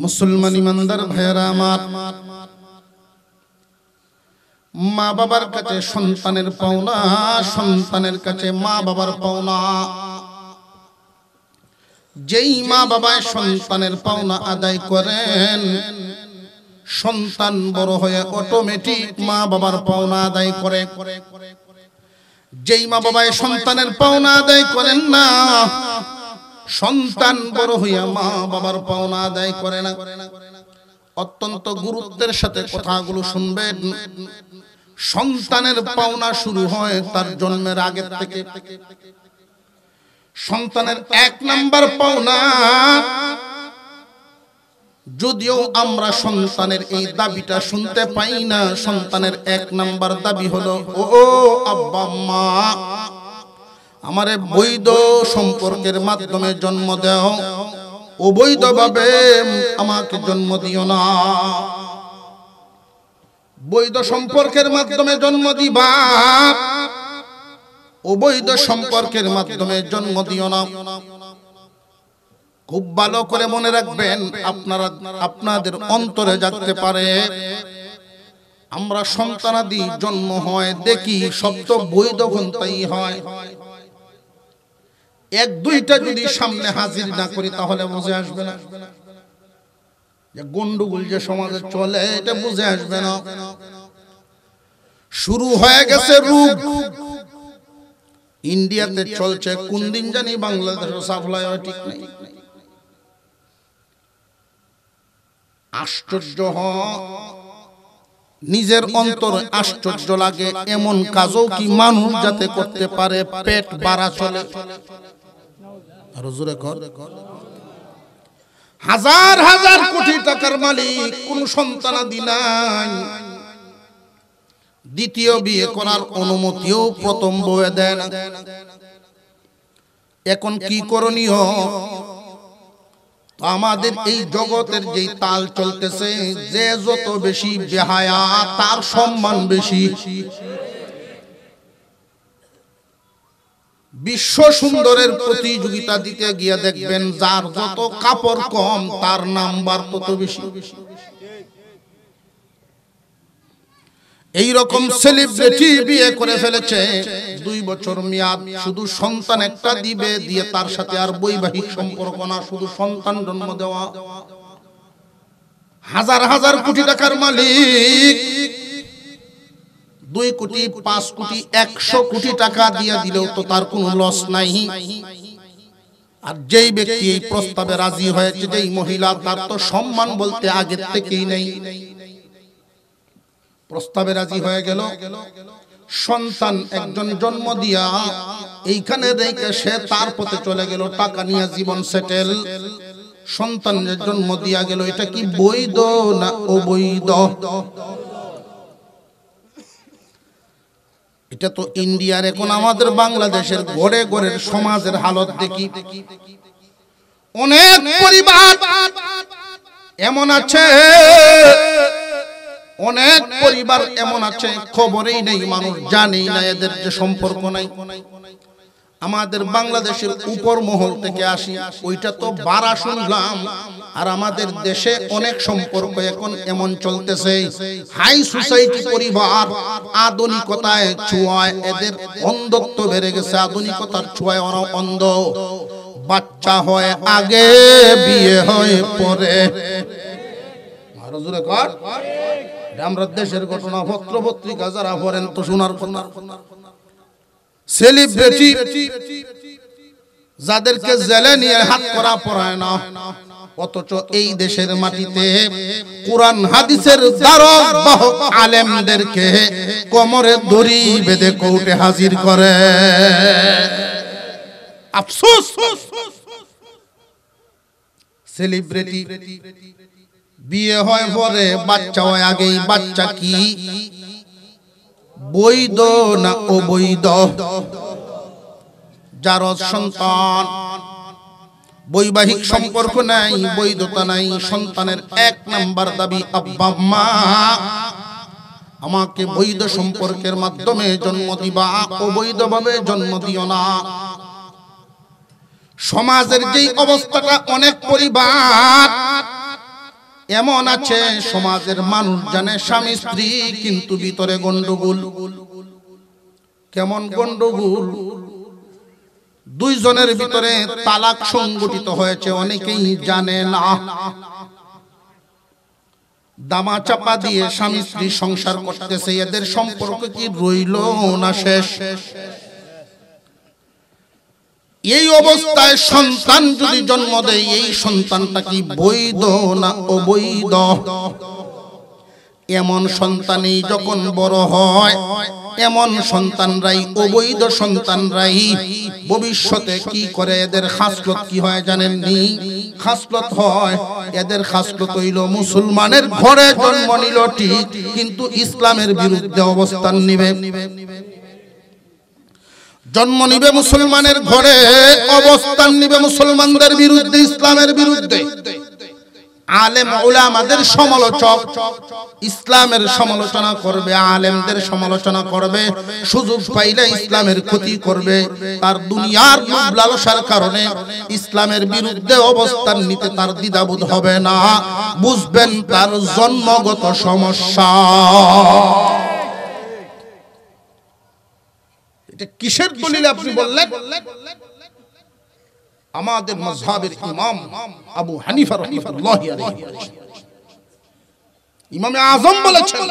মুসলমান ইমানদার ভাইয়েরা আমার, মা বাবার কাছে সন্তানের পাওনা, সন্তানের কাছে মা বাবার পাওনা। যেই মা বাবা সন্তানের পাওনা আদায় করেন, সন্তান বড় হয়ে অটোমেটিক মা বাবার পাওনা আদায় করে। যেই মা বাবা সন্তানের পাওনা আদায় করেন না, সন্তান বড় হইয়া মা বাবার পাওনা আদায় করে না। অত্যন্ত গুরুত্বের সাথে কথাগুলো শুনবেন। সন্তানের পাওনা শুরু হয় তার জন্মের আগে থেকে। সন্তানের এক নাম্বার পাওনা, যদিও আমরা সন্তানের এই দাবিটা শুনতে পাই না, সন্তানের এক নাম্বার দাবি হলো, ও আব্বা আম্মা, আমারে বৈধ সম্পর্কের মাধ্যমে জন্ম দাও, অবৈধভাবে আমাকে জন্ম দিও না। বৈধ সম্পর্কের মাধ্যমে জন্ম দিবা, অবৈধ সম্পর্কের মাধ্যমে জন্ম দিও না। খুব ভালো করে মনে রাখবেন, আপনাদের অন্তরে জাগতে পারে, আমরা সন্তানাদি জন্ম হয় দেখি সব তো বৈধ গ্রন্থাই হয়। এক দুইটা যদি সামনে হাজির না করি তাহলে বুঝে আসবে না যে গন্ডগোল যে সমাজে চলে, এটা বুঝে আসবে না। শুরু হয়ে গেছে রোগ, ইন্ডিয়াতে চলছে, কোন দিন জানি বাংলাদেশে সাপ্লাই হয় ঠিক নেই। আশ্চর্য নিজের অন্তরে আশ্চর্য লাগে, এমন কাজও কি মানুষ যাতে করতে পারে, পেট বাড়া চলে। আরো জোরে কর। হাজার হাজার কোটি টাকার মালিক, কোন সন্তানাদি নাই, দ্বিতীয় বিয়ে করার অনুমতিও প্রথম বউয়ে দেয় না। এখন কি করণীয়? আমাদের এই জগতের যে তাল চলতেছে, যে যত বেশি বেহায়া তার সম্মান বেশি। বিশ্ব সুন্দরের প্রতিযোগিতা দিতে গিয়ে দেখবেন, যার যত কাপড় কম তার নাম্বার তত বেশি। এই রকম সেলিব্রিটি বিয়ে করে ফেলেছে, 2 বছর মেয়াদ, শুধু সন্তান একটা দিবে, দিয়ে তার সাথে আর বৈবাহিক সম্পর্ক না, শুধু সন্তান জন্ম দেওয়া। হাজার হাজার কোটি টাকার মালিক 2 কোটি 5 কোটি 100 কোটি টাকা দিয়ে দিলেও তো তার কোনো লস নাই। আর যেই ব্যক্তি এই প্রস্তাবে রাজি হয়েছে, যেই মহিলা, তার তো সম্মান বলতে আগের থেকেই নেই। প্রস্তাবে রাজি হয়ে গেল, সন্তান একজন জন্ম দিয়া এইখানে রেখে সে তার পথে চলে গেল, টাকা নিয়ে জীবন সেটেল। সন্তানের জন্ম দিয়া গেল, এটা কি বৈধ না অবৈধ? এটা তো ইন্ডিয়ার। এখন আমাদের বাংলাদেশের ঘরে ঘরের সমাজের হালত দেখি, অনেক পরিবার এমন আছে, অনেক পরিবার এমন আছে খবরেই নেই, মানুষ জানেই না এদের যে সম্পর্ক নাই। আমাদের বাংলাদেশের উপর মহল থেকে আসি, ওইটা তো বাড়া শুনলাম। আর আমাদের দেশে অনেক সম্পর্ক এখন এমন চলতেছে, হাই সোসাইটি পরিবার আধুনিকতায় ছোঁয়ায় এদের অন্ধত্ব বেড়ে গেছে, আধুনিকতার ছোঁয়ায় ওরা অন্ধ। বাচ্চা হয় আগে, বিয়ে হয় পরে। আরো জোরে কর। আমরা দেশের ঘটনা, পত্র পত্রিকা যারা পড়েন তো শোনার কথা। সেলিব্রিটি যাদেরকে জেলে নিয়ে হাত করা পড়ায় না, অথচ এই দেশের মাটিতে কোরআন হাদিসের দ্বারক বাহক আলেমদেরকে কোমরে দড়ি বেঁধে কোর্টে হাজির করে। আফসোস, সেলিব্রিটি বিয়ে হয় পরে, বাচ্চা হয় আগেই। বাচ্চা কি বৈধ না অবৈধ? যার সন্তান বৈবাহিক সম্পর্ক নাই, বৈধতা নাই, সন্তানের এক নাম্বার দাবি, আব্বা আম্মা আমাকে বৈধ সম্পর্কের মাধ্যমে জন্ম দিবা, অবৈধভাবে জন্ম দিও না। সমাজের যেই অবস্থাটা, অনেক পরিবার এমন আছে সমাজের মানুষ জানে স্বামী স্ত্রী, কিন্তু ভিতরে গন্ডগোল। কেমন গন্ডগোল? দুইজনের ভিতরে তালাক সংগঠিত হয়েছে, অনেকেই জানে না। দামা চাপা দিয়ে স্বামী স্ত্রী সংসার করতেছে, এদের সম্পর্ক কি রইল না শেষ? এই অবস্থায় সন্তান যদি জন্ম দেয়, এই সন্তানটা কি বৈধ না অবৈধ? এমন সন্তানই যখন বড় হয়, এমন সন্তানরাই, অবৈধ সন্তানরাই ভবিষ্যতে কি করে, এদের খাসলত কি হয় জানেননি? খাসলত হয়, এদের খাসলত হইল মুসলমানের ঘরে জন্ম নিল ঠিক, কিন্তু ইসলামের বিরুদ্ধে অবস্থান নিবে। জন্ম নিবে মুসলমানের ঘরে, অবস্থান নিবে মুসলমানদের বিরুদ্ধে, ইসলামের বিরুদ্ধে। আলেম উলামাদের সমালোচক, ইসলামের সমালোচনা করবে, আলেমদের সমালোচনা করবে, সুযোগ পাইলে ইসলামের ক্ষতি করবে। তার দুনিয়ার লোভ লালসার কারণে ইসলামের বিরুদ্ধে অবস্থান নিতে তার দ্বিধাবোধ হবে না। বুঝবেন তার জন্মগত সমস্যা। এটা কিসের দলিল আপনি বললেন? আমাদের মাযহাবের ইমাম আবু হানিফা রাহিমাহুল্লাহি আলাইহি, ইমামে আযম বলেছেন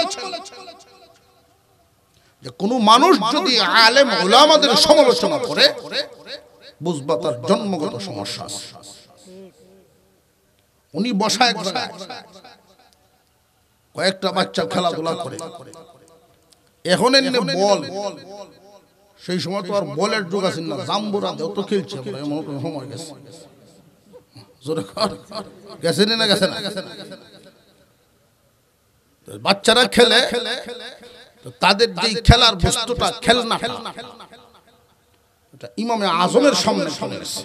যে কোন মানুষ যদি আলেম উলামাদের সমালোচনা করে, বুঝবা তার জন্মগত সমস্যা আছে। উনি বসায় কয়েকটা বাচ্চা খেলাধুলা করে, এখন এনে বল, সেই সময় তো আর বলের যুগ আছে না, জাম্বুরা দেও তো খেলছে, এমন সময় গেছে, জোরে গেছে না গেছে না, বাচ্চারা খেলে, তাদের যে খেলার বস্তুটা, খেলনা, এটা ইমামে আজমের সামনে শুনেছে।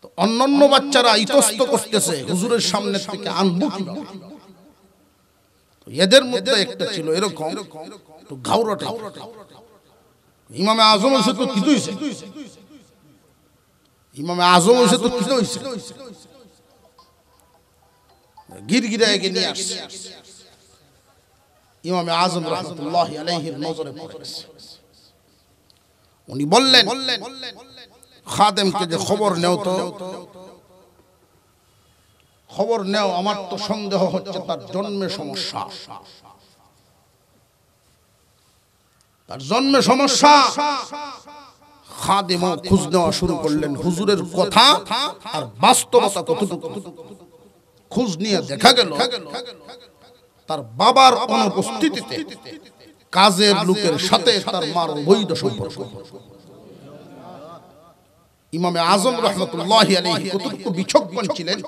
তো অন্যান্য বাচ্চারা ইতস্ত করতেছে, হুজুরের সামনে থেকে আনবো কি? এদের মধ্যে একটা ছিল এরকম তো ঘাউরটা। ইমামে আজম হইছে তো কি হইছে? ইমামে আজম হইছে তো কি হইছে? গিরগিরাকে নিয়ে আসছে, ইমামে আজম রাহমাতুল্লাহি আলাইহির নজরে পড়েছে। উনি বললেন খাদেমকে যে খবর নেও তো, খবর নেও, আমার তো সন্দেহ হচ্ছে তার জন্মে সমস্যা, তার জন্মে সমস্যা। খাদেমও খোঁজ নেওয়া শুরু করলেন, হুজুরের কথা আর বাস্তবতা কতটুকু। খোঁজ নিয়ে দেখা গেল তার বাবার অনুপস্থিতিতে কাজের লোকের সাথে তার মার অবৈধ সম্পর্ক। ইমামে আজম রাহমাতুল্লাহি আলাইহি কতটুকু বিচক্ষণ ছিলেন,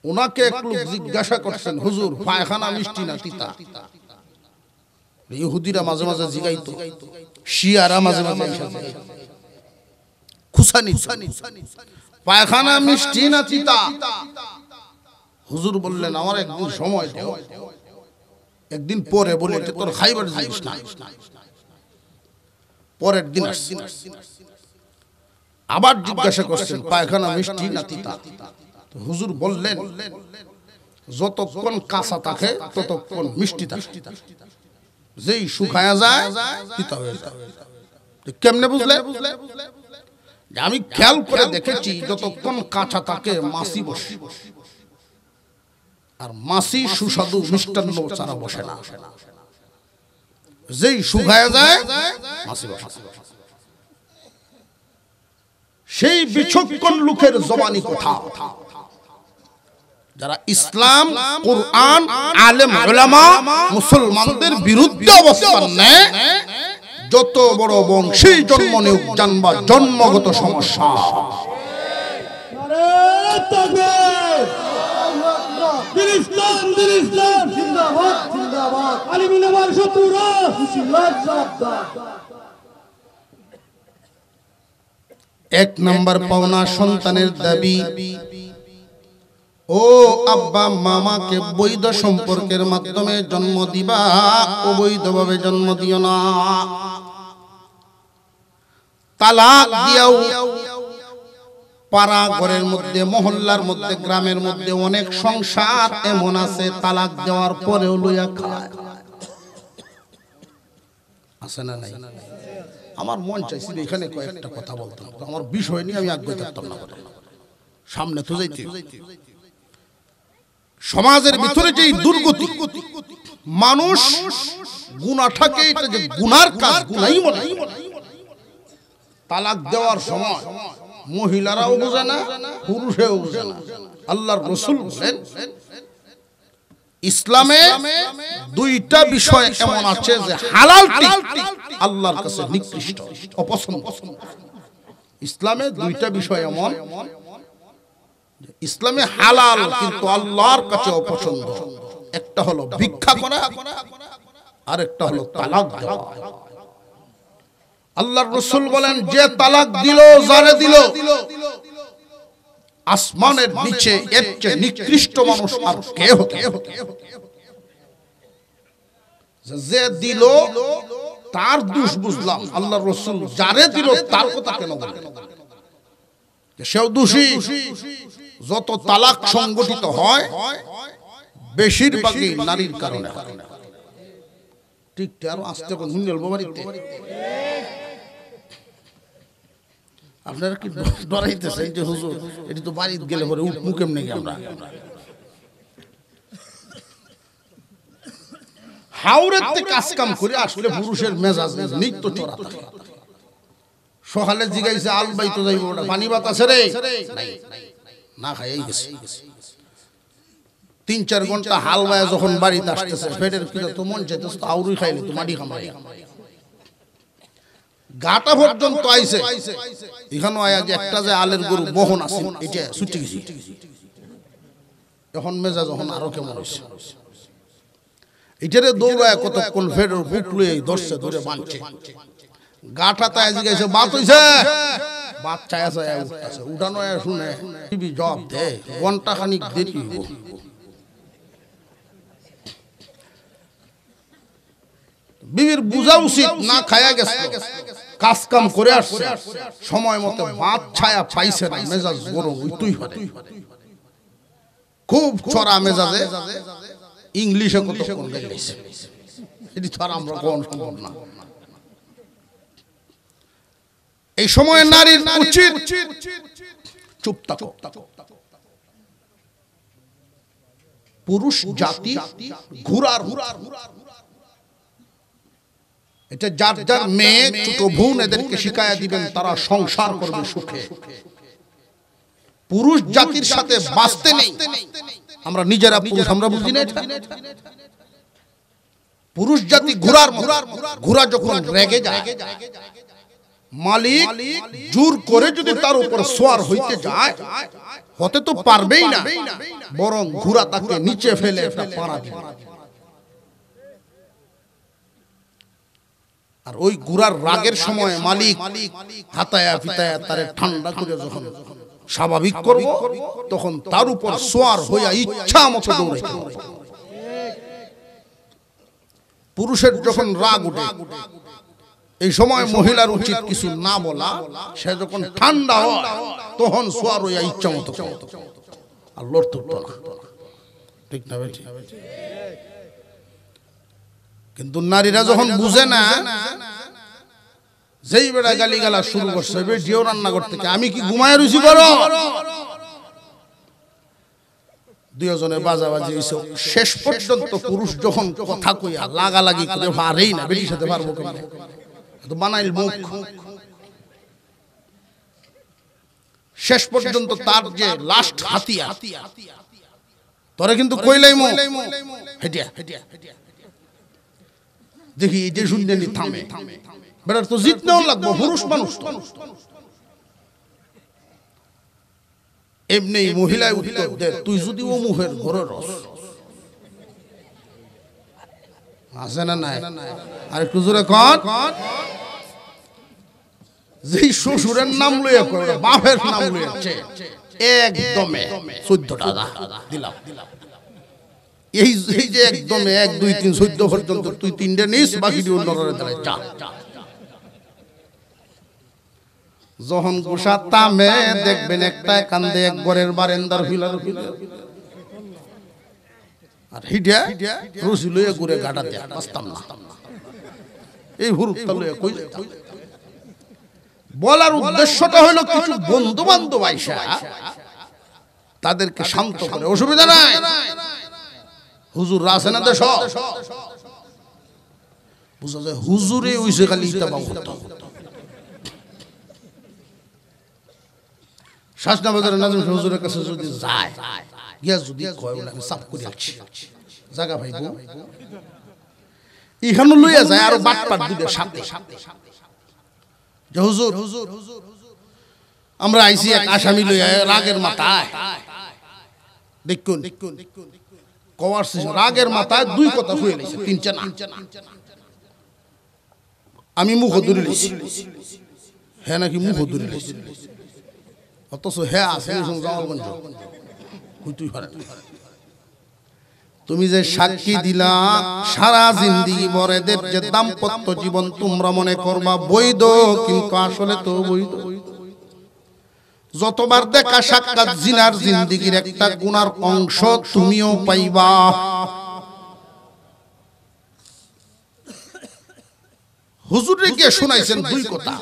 ওনাকে এক লোক জিজ্ঞাসা করছেন, হুজুর পায়খানা মিষ্টি না তিতা? ইহুদিরা মাঝে মাঝে জিগাইতো, শিয়ারা মাঝে মাঝে খুসানি, পায়খানা মিষ্টি না তিতা? হুজুর বললেন আমার একদিন সময় দাও, একদিন পরে বলে তোর খাইবার জিনিস না। পরের দিন আবার জিজ্ঞাসা করছেন পায়খানা মিষ্টি না তিতা? হুজুর বললেন যতক্ষণ কাঁচা থাকে ততক্ষণ মিষ্টি থাকে, যেই শুকায়া যায় তিতা হয়ে যায়। কেমনে বুঝলে? আমি খেয়াল করে দেখেছি যতক্ষণ কাঁচা থাকে মাছি বসে, আর মাছি সুস্বাদু মিষ্টান্ন ছাড়া বসে না, যেই শুকায়া যায় মাছি বসে। সেই বিচক্ষণ লোকের জবানি কথা, যারা ইসলাম, কুরআন, আলেম উলামা, মুসলমানদের বিরুদ্ধে অবস্থান নেয়, যত বড় বংশী জন্ম নেও জানবা জন্মগত সমস্যা। এক নাম্বার পাওনা সন্তানের দাবি, ও আব্বা মামাকে বৈধ সম্পর্কের মাধ্যমে জন্ম দিবা, অবৈধভাবে জন্ম দিও না। তালাক দিয়াও পাড়া ঘরের মধ্যে, মহল্লার মধ্যে, গ্রামের মধ্যে অনেক সংসার এমন আছে তালাক দেওয়ার পরেও লইয়া খায়। আছে না নাই? আমার মন চাইছিল এখানে কয়েকটা কথা বলতাম, আমার বিষয় নিয়ে আমি আগ্রহ থাকতাম না, সামনে তো যাইতে। সমাজের ভিতরে যে দুর্গতি, মানুষ গুনাহটাকে এটা যে গুনার কাজ, গুনাই মনে তালাক দেওয়ার সময় মহিলারাও বোঝে না, পুরুষেও বোঝে না। আল্লাহর রাসূল বলেন ইসলামে দুইটা বিষয় এমন আছে যে হালালটি আল্লাহর কাছে নিকৃষ্ট, অপছন্দ। ইসলামে দুইটা বিষয় এমন, ইসলামে হালাল কিন্তু আল্লাহর কাছে অপছন্দ। একটা হলো ভিক্ষা করা, আর একটা হলো তালাক দেওয়া। আল্লাহর রাসূল বলেন যে তালাক দিল, যারে দিল, আসমানের নিচে এর চেয়ে নিকৃষ্ট মানুষ আর কে হতে পারে? যে দিল তার দোষ বুঝলাম, আল্লাহর রাসূল যারে দিল তার কথা কেন বলেন? সেও দোষী। যত তালাক সংগঠিত হয় বেশিরভাগই নারীর কারণে। ঠিক আরো আস্তে বাড়িতে আপনারা কি ডরাইতেছেন যে হুজুর এটি তো বাড়িতে গেলে পরে উঠমু কেমনে? আমরা হাওড়েতে কাজ কাম করে আসলে পুরুষের মেজাজ নিত্য চড়া থাকে। সকালে জিগাইছে আল বাইতো যাইব, ওটা পানি ভাত আছে রে, না খাইয়াই গেছে। ৩-৪ ঘন্টা হাল বায়া যখন বাড়িতে আসতেছে, পেটের খিদে তো মন চাইতেছে, আউরই খাইলে তো মাটি খামাই। গাটা পর্যন্ত আইছে, এখানেও আয়া যে একটা যে আলের গরু বহন আছে এটা ছুটে গেছি। এখন মেজা যখন আরো কেমন হয়েছে, এটারে দৌড়ায় কতক্ষণ ফেডের বুক লুয়ে ধরছে, ধরে বাঁধছে। গাটা তাই জিগাইছে বাত হইছে, বাত চায়া চায়া উঠতেছে, উঠানো শুনে টিভি জব দে, ঘন্টা খানিক দেরি হইব। বিবির বুঝা উচিত না, খায়া গেছে, কাজ কাম করে আসছে, সময় মতো ভাত ছায়া পাইছে না, মেজাজ গরম হইতেই পারে। খুব চড়া মেজাজে ইংলিশে কতক্ষণ গেছে, এটি তো আর আমরা কোন সম্ভব না। এই সময় নারীর উচিত চুপ থাকো। পুরুষ জাতি ঘুরার, এটা যার যার মেয়ে ছোট বোন এদেরকে শিখায়া দিবেন, তারা সংসার করবে সুখে। পুরুষ জাতির সাথে বাঁচতে নেই, আমরা নিজেরা পুরুষ, আমরা বুঝি না এটা। পুরুষ জাতি ঘোড়ার, ঘোড়া যখন রেগে যায়, মালিক জোর করে যদি তার উপর সোয়ার হইতে যায়, হতে তো পারবেই না, বরং ঘোড়া তাকে নিচে ফেলে একটা পাড়া দিবে। আর ওই ঘোড়ার রাগের সময় মালিক হাতায়া পিতায়া তারে ঠান্ডা করে যখন স্বাভাবিক করব, তখন তার উপর সোয়ার হইয়া ইচ্ছা মতো দৌড়াইতে হবে। পুরুষের যখন রাগ উঠে, এই সময় মহিলার উচিত কিছু না বলা। সে যখন ঠান্ডা হয় তখন সোয়ার হইয়া ইচ্ছা মতো আর লড়তে না, ঠিক না ভাই? কিন্তু নারীরা যখন বুঝে না, যেই বেড়া গালি গালা শুরু করছে, বেটিও রান্না করতে, আমি কি ঘুমায় রুচি করো, দুজনের বাজাবাজি হইছে। শেষ পর্যন্ত পুরুষ যখন কথা কইয়া লাগালাগি করে পারেই না, বেটির সাথে পারবো কেমন, তো বানাইল মুখ। শেষ পর্যন্ত তার যে লাস্ট হাতিয়া, তোরে কিন্তু কইলাই মো হেটিয়া দেখি এই যে শুনলে থামে, বেটার তো জিততেও লাগবো, পুরুষ মানুষ তো। এমনি মহিলায় উত্তর দে, তুই যদি ও মুখের ঘরে রস আছে না নাই, আর একটু জোরে কন। যেই শ্বশুরের নাম লইয়া করে, বাপের নাম লইয়াছে, একদমে 14টা দিলাম। এই যে একদমে 1, 2, 3, 14 পর্যন্ত তুই 3টে নিস, বাকি অন্যরা যা। যখন গোসা তামে দেখবেন একটা কান্দে এক ঘরের বারান্দার ফিলার আর হিডিয়া রুসি লইয়া ঘুরে গাটা দেয়া বাঁচতাম না এই হুরুপটা লইয়া কই বলার উদ্দেশ্যটা হলো কিছু বন্ধু বান্ধব আইসা তাদেরকে শান্ত করে অসুবিধা নাই হুজুর আছে না দেশ বুঝা যায় হুজুরে হইছে খালি ইতাবা করতে শাসনাবাজারের নাজিম হুজুরের কাছে যদি যায় গিয়া যদি কয় আমি সাফ করে আছি জায়গা ভাইবো ইহানো লইয়া যায় আর বাটপাট দিবে সাথে যে হুজুর আমরা আইছি এক আসামি লইয়া রাগের মাথায় দেখুন কওয়ার রাগের মাথায় দুই কথা হয়ে গেছে তিন চার আমি মুখ ধরে লইছি হ্যাঁ নাকি মুখ ধরে লইছি অথচ হ্যাঁ আছে জামালগঞ্জ হইতুই পারে তুমি যে সাক্ষী দিলা সারা জিন্দেগি বরেদের যে দাম্পত্য জীবন তোমরা মনে করবা বৈধ কিন্তু আসলে তো বৈধ যতবার দেখা সাক্ষাৎ জিনার জিন্দেগির একটা গুনার অংশ তুমিও পাইবা হুজুরে গিয়ে শোনাইছেন দুই কথা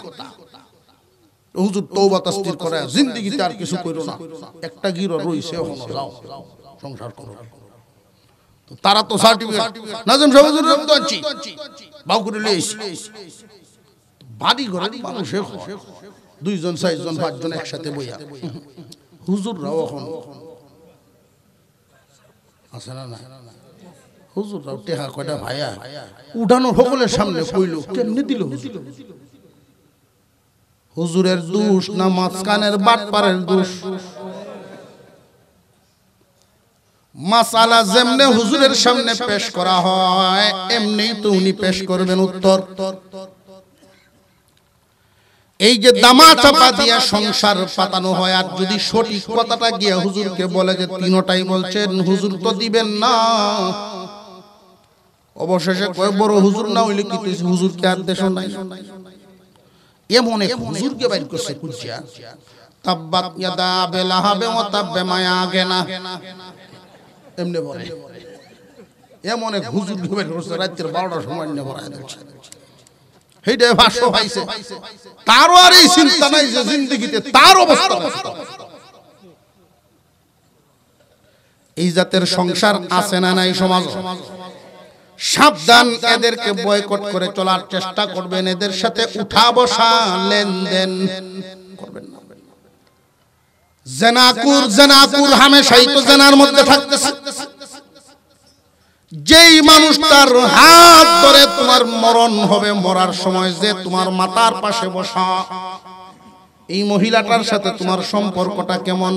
হুজুর তওবা তাসদির করে জিন্দেগিতে আর কিছু কইরো না একটা গিরো রইছে এখনো যাও সংসার করো তো তারা তো সার্টিফিকেট নাজম সাহেব হুজুর আমি তো আছি বাউ করে লইছি বাড়ি ঘরে মানুষ দুইজন চারজন পাঁচজন একসাথে বইয়া হুজুর রাও এখন আছে না না হুজুর রাও টেহা কয়টা ভাইয়া উঠানো সকলের সামনে কইলো কেমনে দিল হুজুর হুজুরের দোষ না মাঝখানের বাটপারের দোষ মাসালা যেমনে হুজুরের সামনে পেশ করা হয় এমনি তো উনি পেশ করবেন উত্তর এই যে দামা চাপা দিয়া সংসার পাতানো হয় আর যদি সঠিক কথাটা গিয়া হুজুরকে বলে যে তিনটাই বলছেন হুজুর তো দিবেন না অবশেষে কয় বড় হুজুর না হইলে কি হুজুর কি আর দেশ নাই এমন এক হুজুরকে বাইর করছে কুচিয়া তাব্বাত ইয়াদা বেলাহাবে ওয়া তাব্বে মায়া গেনা এমনে বলে এমন এক হুজুরকে বাইর করছে রাতের 12টার সময় নিয়ে বড়ায় দিচ্ছে হেইডে ভাষ্য পাইছে তারও আর এই চিন্তা নাই যে জিন্দেগিতে তার অবস্থা এই জাতের সংসার আছে না নাই সমাজ সাবধান এদেরকে বয়কট করে চলার চেষ্টা করবেন এদের সাথে উঠা বসা লেনদেন করবেন না জেনাকুর হামেশাই তো জেনার মধ্যে থাকতেছে যেই মানুষ তার হাত ধরে তোমার মরণ হবে মরার সময় যে তোমার মাথার পাশে বসা এই মহিলাটার সাথে তোমার সম্পর্কটা কেমন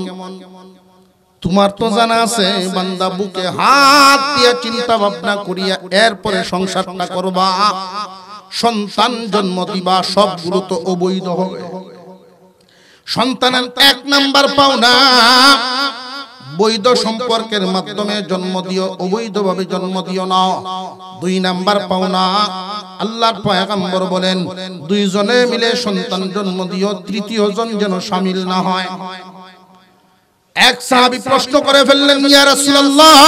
তোমার তো জানা আছে বান্দা বুকে হাত দিয়ে চিন্তা ভাবনা করিয়া এরপরে সংসারটা করবা সন্তান জন্ম দিবা সবগুলো তো অবৈধ হবে সন্তানের এক নাম্বার পাওনা বৈধ সম্পর্কের মাধ্যমে জন্ম দিও অবৈধভাবে জন্ম দিও না দুই নাম্বার পাওনা আল্লাহর পয়গম্বর বলেন দুইজনে মিলে সন্তান জন্ম দিও তৃতীয় জন যেন শামিল না হয় এক সাহাবী প্রশ্ন করে ফেললেন ইয়া রাসূলুল্লাহ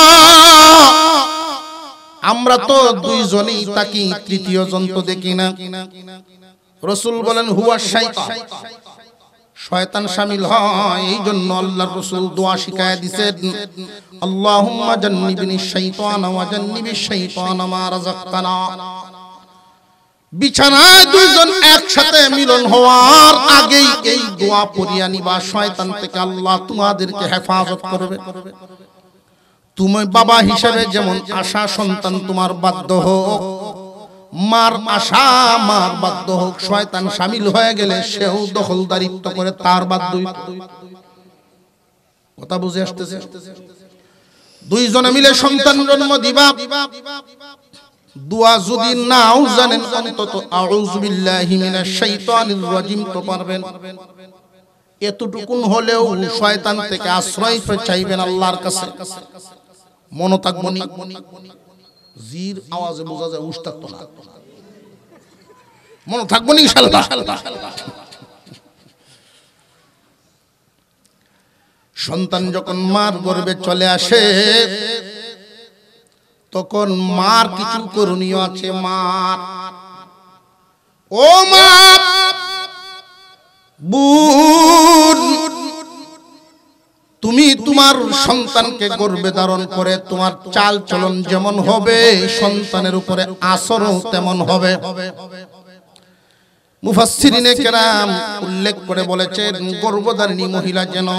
আমরা তো দুইজনই তাকি তৃতীয় জন তো দেখি না রাসূল বলেন হুয়া শাইতান শয়তান শামিল হয় এইজন্য আল্লাহর রাসূল দোয়া শিখায়া দিবেন আল্লাহুম্মা জান্নিবনিশ শাইতানা ওয়া জান্নিবিশ শাইতানা মা রাযাকতানা বিছানায় দুইজন একসাথে মিলন হওয়ার আগেই এই দোয়া পড়িয়া নিবা শয়তান থেকে আল্লাহ তোমাদেরকে হেফাজত করবে তুমি বাবা হিসেবে যেমন আশা সন্তান তোমার বাধ্য হোক মার আশা মার বাধ্য হোক শয়তান শামিল হয়ে গেলে সেও দখলদারিত্ব করে তার বাধ্য কথা বুঝে আসতেছে দুইজনে মিলে সন্তান জন্ম দিবা দোয়া যদি নাও জানেন অন্তত আউযু বিল্লাহি মিনাশ শাইতানির রাজিম তো পারবেন এতটুকুন হলেও শয়তান থেকে আশ্রয় চাইবেন আল্লাহর কাছে মনে থাকবনি জির আওয়াজে বোঝা যায় উস্তাদ তো না মনে থাকবনি ইনশাআল্লাহ সন্তান যখন মার গর্ভে চলে আসে তখন মার কিছু করণীয় আছে। মার, ও মা বোন, তুমি তোমার সন্তানকে গর্ভে ধারণ করে তোমার চাল চলন যেমন হবে সন্তানের উপরে আসরও তেমন হবে। মুফাসসিরিনে কেরাম উল্লেখ করে বলেছেন গর্ভধারিণী মহিলা যেন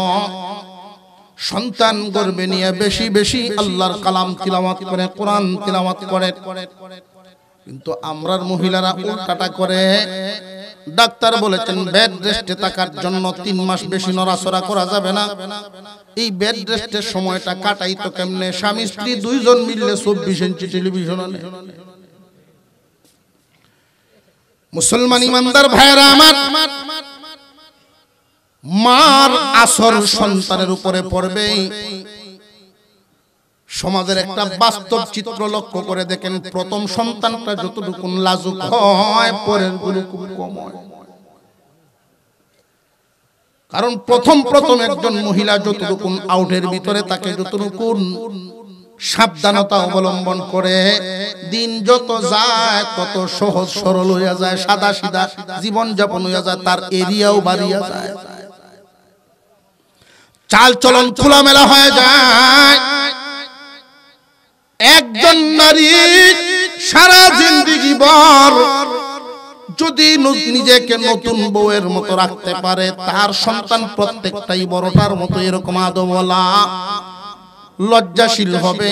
সন্তান গর্ভে নিয়ে বেশি বেশি আল্লাহর কালাম তিলাওয়াত করে, কোরআন তিলাওয়াত করে। কিন্তু আমরার মহিলারা উল্টাটা করে। ডাক্তার বলেছেন বেড রেস্টে থাকার জন্য 3 মাস বেশি নড়াচড়া করা যাবে না। এই বেড রেস্টের সময়টা কাটাই তো কেমনে? স্বামী স্ত্রী দুইজন মিললে 24 ইঞ্চি টেলিভিশন আনে। মুসলমান ইমানদার ভাইরা আমার, মার আসর সন্তানের উপরে পড়বে। সমাজের একটা বাস্তব চিত্র লক্ষ্য করে দেখেন, প্রথম সন্তানটা যতটুকু লাজুক হয় পরের গুলো খুব কম হয়। কারণ প্রথম একজন মহিলা যতটুকু আউটের ভিতরে তাকে যতটুকু সাবধানতা অবলম্বন করে, দিন যত যায় তত সহজ সরল হইয়া যায়, সাদা সিধা জীবন যাপন হইয়া যায়, তার এরিয়াও বাড়িয়া যায়, চাল চলন খোলামেলা হয়ে যায়। একজন নারী সারা জিন্দেগি ভর যদি নিজেকে নতুন বউয়ের মতো রাখতে পারে, তার সন্তান প্রত্যেকটাই বড়টার মতো এরকম আদবওয়ালা লজ্জাশীল হবে।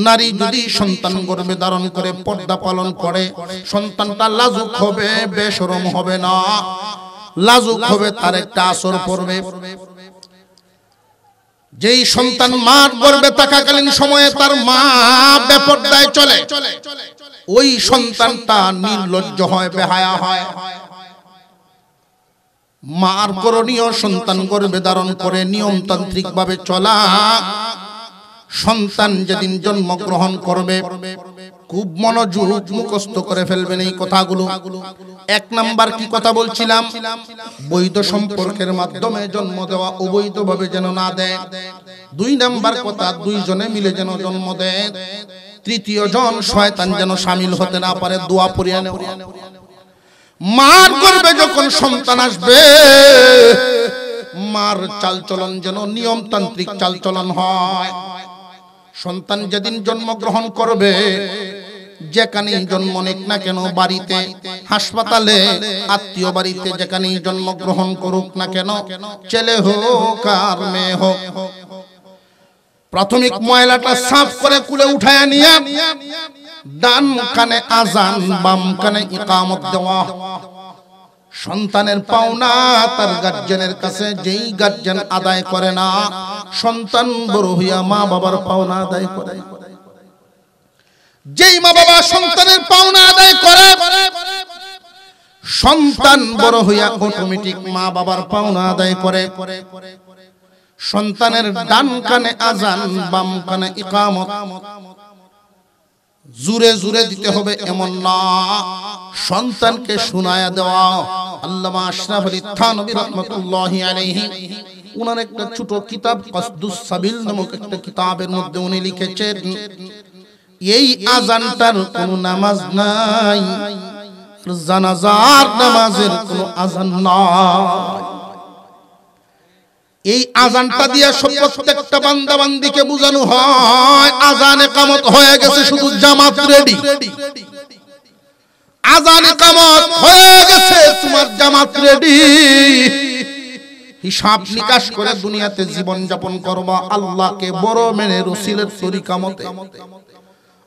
নারী যদি সন্তান গর্ভে ধারণ করে পর্দা পালন করে, সন্তানটা লাজুক হবে, বেশরম হবে না, লাজুক হবে, তার একটা আসর পড়বে। যেই সন্তান মার গর্ভে থাকাকালীন সময়ে তার মা বেপরদায় চলে, ওই সন্তানটা নির্লজ্জ হয়, বেহায়া হয়। মার করণীয় সন্তান গর্ভে ধারণ করে নিয়মতান্ত্রিক ভাবে চলা। সন্তান যেদিন জন্মগ্রহণ করবে খুব মনোযোগ মুখস্থ করে ফেলবেন এই কথাগুলো। 1 নাম্বার কি কথা বলছিলাম? বৈধ সম্পর্কের মাধ্যমে জন্ম দেওয়া, অবৈধভাবে যেন না দেয়। 2 নাম্বার কথা, 2 জনে মিলে যেন জন্ম দেয়। 3য় জন শয়তান যেন শামিল হতে না পারে, দোয়া পড়িয়া নেওয়া। মার গর্ভে যখন সন্তান আসবে, মার চালচলন যেন নিয়মতান্ত্রিক চালচলন হয়। সন্তান যেদিন জন্মগ্রহণ করবে, যেখানেই জন্ম নিক না কেন, বাড়িতে, হাসপাতালে, আত্মীয় বাড়িতে, যেখানেই জন্মগ্রহণ করুক না কেন, ছেলে হোক আর মেয়ে হোক, প্রাথমিক ময়লাটা সাফ করে কুলে উঠায় নিয়ে ডান কানে আজান, বাম কানে ইকামত দেওয়া। সন্তানের পাওনা তার গার্জেনের কাছে, যেই গার্জেন আদায় করে না, সন্তান বড় হইয়া মা বাবার পাওনা আদায় করে। যেই মা বাবা সন্তানের পাওনা আদায় করে, সন্তান বড় হইয়া অটোমেটিক মা বাবার পাওনা আদায় করে। সন্তানের ডান কানে আজান, বাম কানে ইকামত জুরে জুরে দিতে হবে এমন না, সন্তানকে শোনায়া দেওয়া। আল্লামা আশরাফ আলী থানভী রাহমাতুল্লাহি আলাইহি উনার একটা ছোট কিতাব কসদুস সাবিল নামক একটা কিতাবের মধ্যে উনি লিখেছেন, এই আজানটার কোনো নামাজ নাই, জানাজার নামাজের কোনো আজান নাই। এই আজানটা দিয়া প্রত্যেকটা বান্দা বান্দিকে বোঝানো হয় আজান ইকামত হয়ে গেছে, শুধু জামাত রেডি। আজান ইকামত হয়ে গেছে, তোমার জামাত রেডি। হিসাব নিকাশ করে দুনিয়াতে জীবন যাপন করবা, আল্লাহকে বড় মেনে রসুলের তরিকা মতে,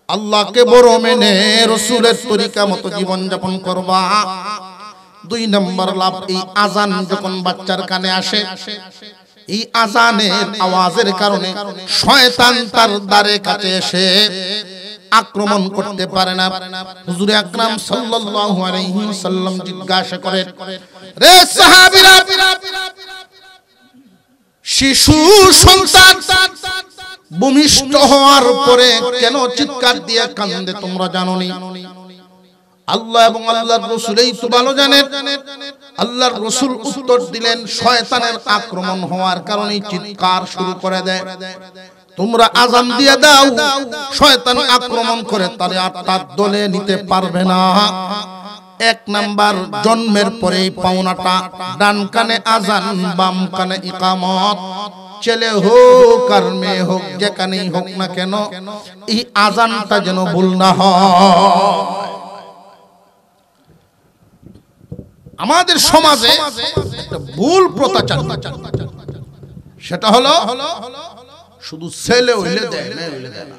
আল্লাহকে বড় মেনে রসুলের তরিকা মতো জীবন যাপন করবা। 2 নম্বর লাভ, এই আজান যখন বাচ্চার কানে আসে, এই আজানের আওয়াজের কারণে শয়তান তার দ্বারে কাছে এসে আক্রমণ করতে পারে না। হুজুর আকরাম সাল্লাল্লাহু আলাইহি ওয়াসাল্লাম জিজ্ঞাসা করেন, রে সাহাবীরা, শিশু সন্তান ভূমিষ্ঠ হওয়ার পরে কেন চিৎকার দিয়ে কান্দে তোমরা জানো নি? আল্লাহ এবং আল্লাহর রাসূলই তো ভালো জানেন। আল্লাহর রাসূল উত্তর দিলেন, শয়তানের আক্রমণ হওয়ার কারণে চিৎকার শুরু করে দেয়, তোমরা আযান দিয়ে দাও, শয়তান আক্রমণ করে তারে আত্মার দলে নিতে পারবে না। এক নাম্বার, জন্মের পরেই পাওনাটা, ডান কানে আযান, বাম কানে ইকামত। ছেলে হোক আর মেয়ে হোক, যেখানেই হোক না কেন, এই আযানটা যেন ভুল না হয়। আমাদের সমাজে একটা ভুল প্রথা চালু, সেটা হলো শুধু ছেলে হইলে দেয়, মেয়ে হইলে দেয় না।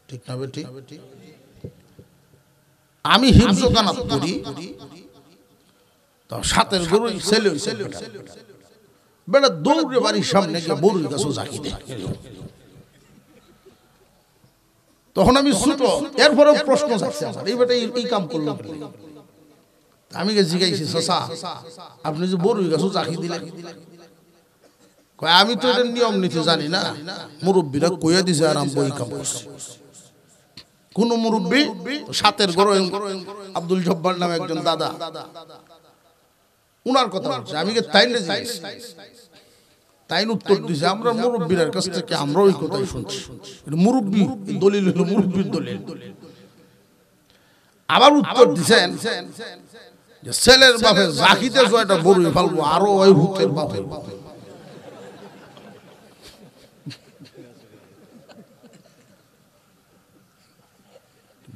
ঠিক না বেটি? আমি হিফজ কানাত করি, তো সাতের গরু ছেলে হইছে, বেটা দৌড়ে বাড়ির সামনে গিয়ে বড়ুর গাছও জাকি দেয়। তখন আমি ছোট, এরপরে প্রশ্ন যাচ্ছে আমার, এই বেটা এই কাম করলো। আমি জিজ্ঞাসি, চাচা আপনি যে বড়ুর গাছও জাকি দিলেন? আমি তো এটা নিয়ম নীতি জানি না, মুরব্বীরা কইয়া দিছে আর আমি বই কাম করছি। কোন মুরব্বী, সাতের গরু আব্দুল জব্বার নামে একজন দাদা, উনার কথা বলছে। আমি তাই উত্তর দিছে, আমরা মুরব্বীর কাছ থেকে আমরা ওই কথাই শুনছি। মুরব্বী দলিল হলো মুরব্বীর দলিল। আবার উত্তর দিছেন যে ছেলের বাপে জাকিতে জয়টা বড়ই ফেলবো, আরো ওই ভূতের বাপে।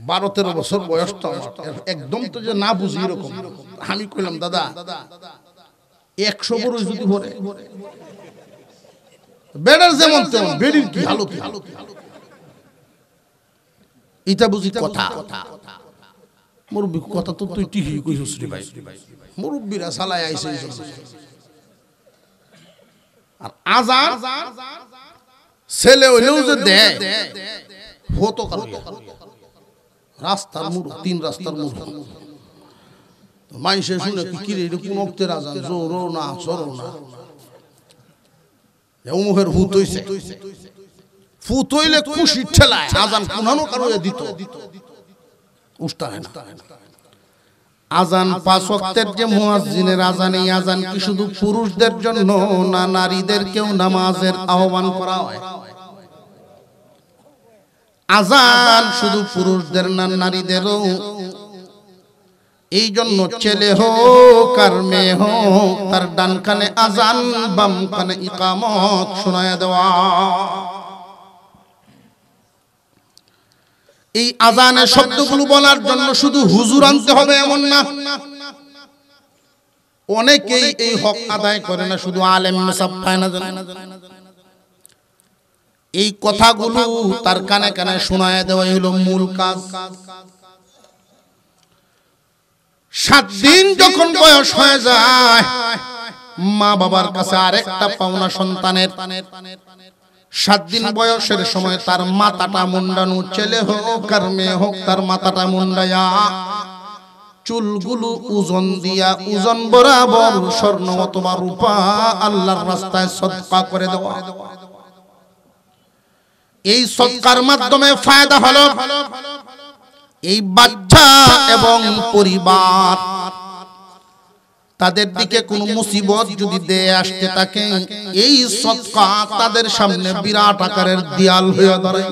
12-13 বছর বয়সটা একদম তো যে না বুঝি এরকম। আমি কইলাম, দাদা 100 বড়ই যদি ভরে, বেড়ার যেমন তেমন বেড়ির কি হালত, এটা বুঝি কথা। মুরব্বী কথা তো তুই ঠিকই কইছিস রে ভাই, মুরব্বীরা সালায় আইছে। আর আযান ছেলে হইলেও যে দেয়, হতো কারণ রাস্তার মুড়, 3 রাস্তার মুড়। মানুষে শুনে কি রে, এটা কোন অক্তের আযান, জোরও না সরও না, অমুকের ভূত হইছে। ভূত হইলে খুশি ঠেলায় আযান কোনানো কারো দিত, উস্তা হয় না। আযান 5 ওয়াক্তের যে মুয়াজ্জিনের আযান, এই আযান কি শুধু পুরুষদের জন্য না নারীদেরকেও নামাজের আহ্বান করা হয়? আযান শুধু পুরুষদের না নারীদেরও। এই জন্য ছেলে হোক আর মেয়ে হোক, তার ডান কানে আযান, বাম কানে ইকামত শোনায়া দেওয়া। এই আযানের শব্দগুলো বলার জন্য শুধু হুজুর আনতে হবে এমন না। অনেকেই এই হক আদায় করে না, শুধু আলেম মেসাব পায় না। এই কথাগুলো তার কানে কানে শোনায় দেওয়াই হলো মূল কাজ। 7 দিন যখন বয়স হয়ে যায়, মা বাবার কাছে আরেকটা পাওনা সন্তানের। 7 দিন বয়সের সময় তার মাথাটা মুন্ডানো, ছেলে হোক আর মেয়ে হোক, তার মাথাটা মুন্ডায়া চুলগুলো ওজন দিয়া, ওজন বরাবর স্বর্ণ অথবা রূপা আল্লাহর রাস্তায় সদকা করে দেওয়া। এই সদকার মাধ্যমে ফায়দা হলো এই বাচ্চা এবং পরিবার, তাদের দিকে কোনো মুসিবত যদি দেয় আসতে থাকে, এই সদকা তাদের সামনে বিরাট আকারের দেয়াল হয়ে দাঁড়ায়।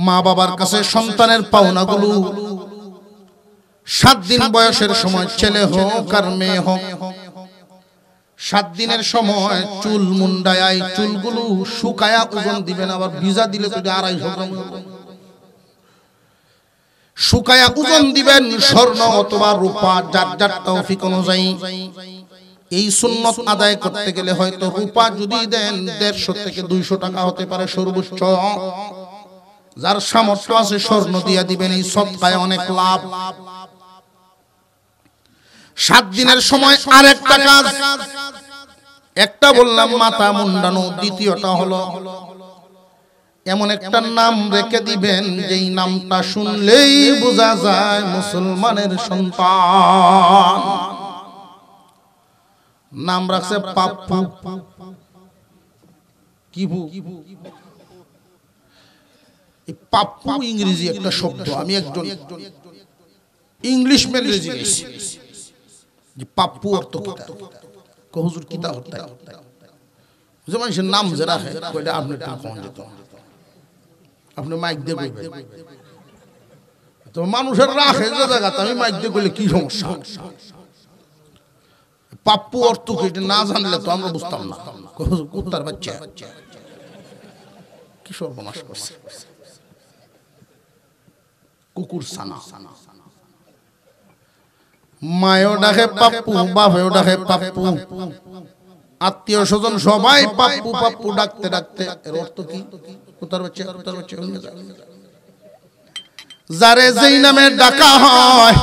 মা বাবার কাছে সন্তানের পাওনাগুলো 7 দিন বয়সের সময়, ছেলে হোক আর মেয়ে হোক, 7 দিনের সময় চুল মুন্ডায়, চুলগুলো শুকায়া ওজন দিবেন। আবার ভিজা দিলে তো 250 গ্রাম, শুকায়া ওজন দিবেন স্বর্ণ অথবা রূপা, যার যার তৌফিক অনুযায়ী। এই সুন্নত আদায় করতে গেলে হয়তো রূপা যদি দেন 150 থেকে 200 টাকা হতে পারে সর্বোচ্চ। যার সামর্থ্য আছে স্বর্ণ দিয়া দিবেন, এই সদকায় অনেক লাভ। 7 দিনের সময় আরেকটা কাজ, একটা বললাম মাথা মুন্ডানো, দ্বিতীয়টা হলো এমন একটা নাম রেখে দিবেন যেই নামটা শুনলেই বোঝা যায় মুসলমানের সন্তান। নাম রাখছে পাপ্পু। কি এই পাপ্পু ইংরেজি একটা শব্দ, আমি একজন ইংলিশ ম্যান রেজি গেছি যে পাপ্পু অর্থ কিতা হুজুর কিতা অর্থ যে মানুষের নাম যে রাখে কইটা আপনি একটু কম যেত আপনি মাইক দিয়ে কইবেন তো মানুষের রাখে যে জায়গাতে আমি মাইক দিয়ে কইলে কি সমস্যা পাপ্পু অর্থ কি না জানলে তো আমরা বুঝতাম না কুত্তার বাচ্চা কি সর্বনাশ করছে কুকুর সানা মায়ও ডাকে পাপ্পু বাপেও ডাকে পাপ্পু আত্মীয় স্বজন সবাই পাপ্পু পাপ্পু ডাকতে ডাকতে এর অর্থ কি কুত্তার বাচ্চা কুত্তার বাচ্চা যারে যেই নামে ডাকা হয়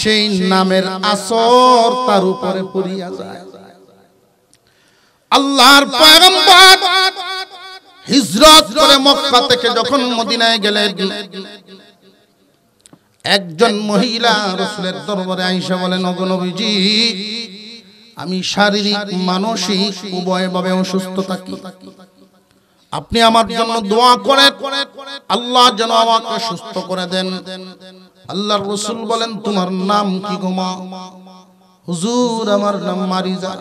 সেই নামের আসর তার উপরে পড়িয়া যায় আল্লাহর পয়গম্বর হিজরত করে মক্কা থেকে যখন মদিনায় গেলেন একজন মহিলা রাসূলের দরবারে আয়েশা বলেন ওগো নবীজি আমি শারীরিক মানসিক উভয়ভাবে অসুস্থ থাকি আপনি আমার জন্য দোয়া করেন আল্লাহ যেন আমাকে সুস্থ করে দেন আল্লাহর রাসূল বলেন তোমার নাম কি গো মা হুজুর আমার নাম মারিজা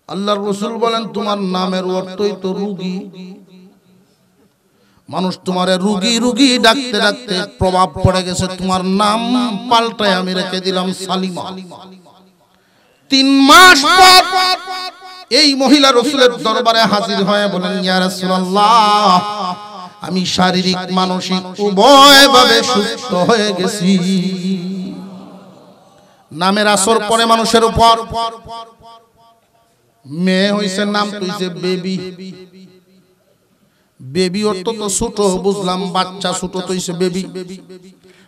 আল্লাহর রাসূল বলেন তোমার নামের অর্থই তো রোগী মানুষ তোমারে রোগী রোগী ডাকতে ডাকতে প্রভাব পড়ে গেছে তোমার নাম পাল্টায় আমি রেখে দিলাম সালিমা 3 মাস পর এই মহিলা রাসূলের দরবারে হাজির হয়ে বলেন ইয়া রাসূলুল্লাহ আমি শারীরিক মানসিক উভয়ভাবে সুস্থ হয়ে গেছি নামের আসর পরে মানুষের উপর মেয়ে হইছে নাম কইছে বেবি বেবি অর্থ তো ছোট বুঝলাম বাচ্চা ছোট তো হইছে বেবি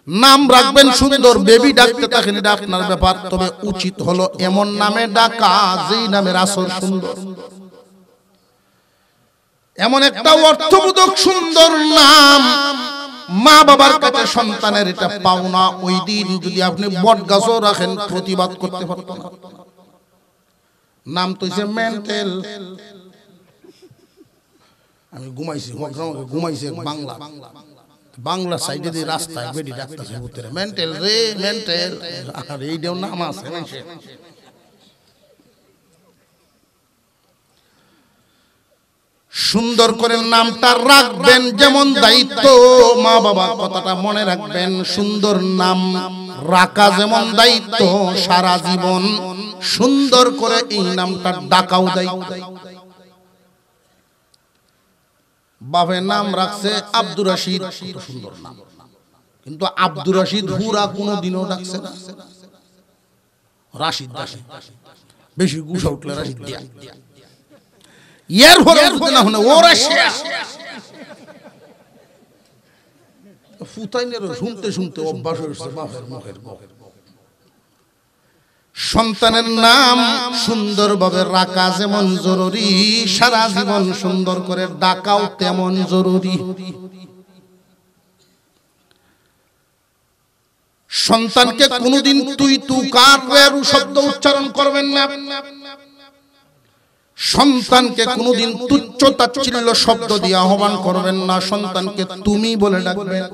নাম রাখবেন সুন্দর বেবি ডাকতে থাকেন এটা আপনার ব্যাপার তবে উচিত হলো এমন নামে ডাকা যেই নামের আসর সুন্দর এমন একটা অর্থবোধক সুন্দর নাম মা বাবার কাছে সন্তানের এটা পাওনা ওই দিন যদি আপনি বটগাছও রাখেন প্রতিবাদ করতে পারতো না নাম তো হইছে মেন্টাল আমি ঘুমাইছি বাংলা বাংলা সাইডে দিয়ে রাস্তায় বেডি ডাকতেছে ভূতের মেন্টাল রে মেন্টাল আর এইটাও নাম আছে সুন্দর করে নামটা রাখবেন যেমন দায়িত্ব মা বাবা কথাটা মনে রাখবেন সুন্দর নাম রাখা যেমন দায়িত্ব সারা জীবন সুন্দর করে এই নামটা ডাকাও দায়িত্ব বাবার নাম রাখছে আব্দুর রশিদ সুন্দর নাম কিন্তু আব্দুর রশিদ পুরা কোনোদিনও ডাকছে না রাশিদ বেশি গুছা উঠলে রাশিদ দিয়া এর হরে না হনে ও রাশিয়া ফুতাইনের শুনতে শুনতে অভ্যাস হয়েছে বাপের মুখের সন্তানের নাম সুন্দরভাবে রাখা যেমন জরুরি সারা জীবন সুন্দর করে ডাকাও তেমন জরুরি সন্তানকে কোনোদিন তুই তুকার শব্দ উচ্চারণ করবেন না সন্তানকে কোনোদিন তুচ্ছ তাচ্ছিল্য শব্দ দিয়ে আহ্বান করবেন না সন্তানকে তুমি বলে ডাকবেন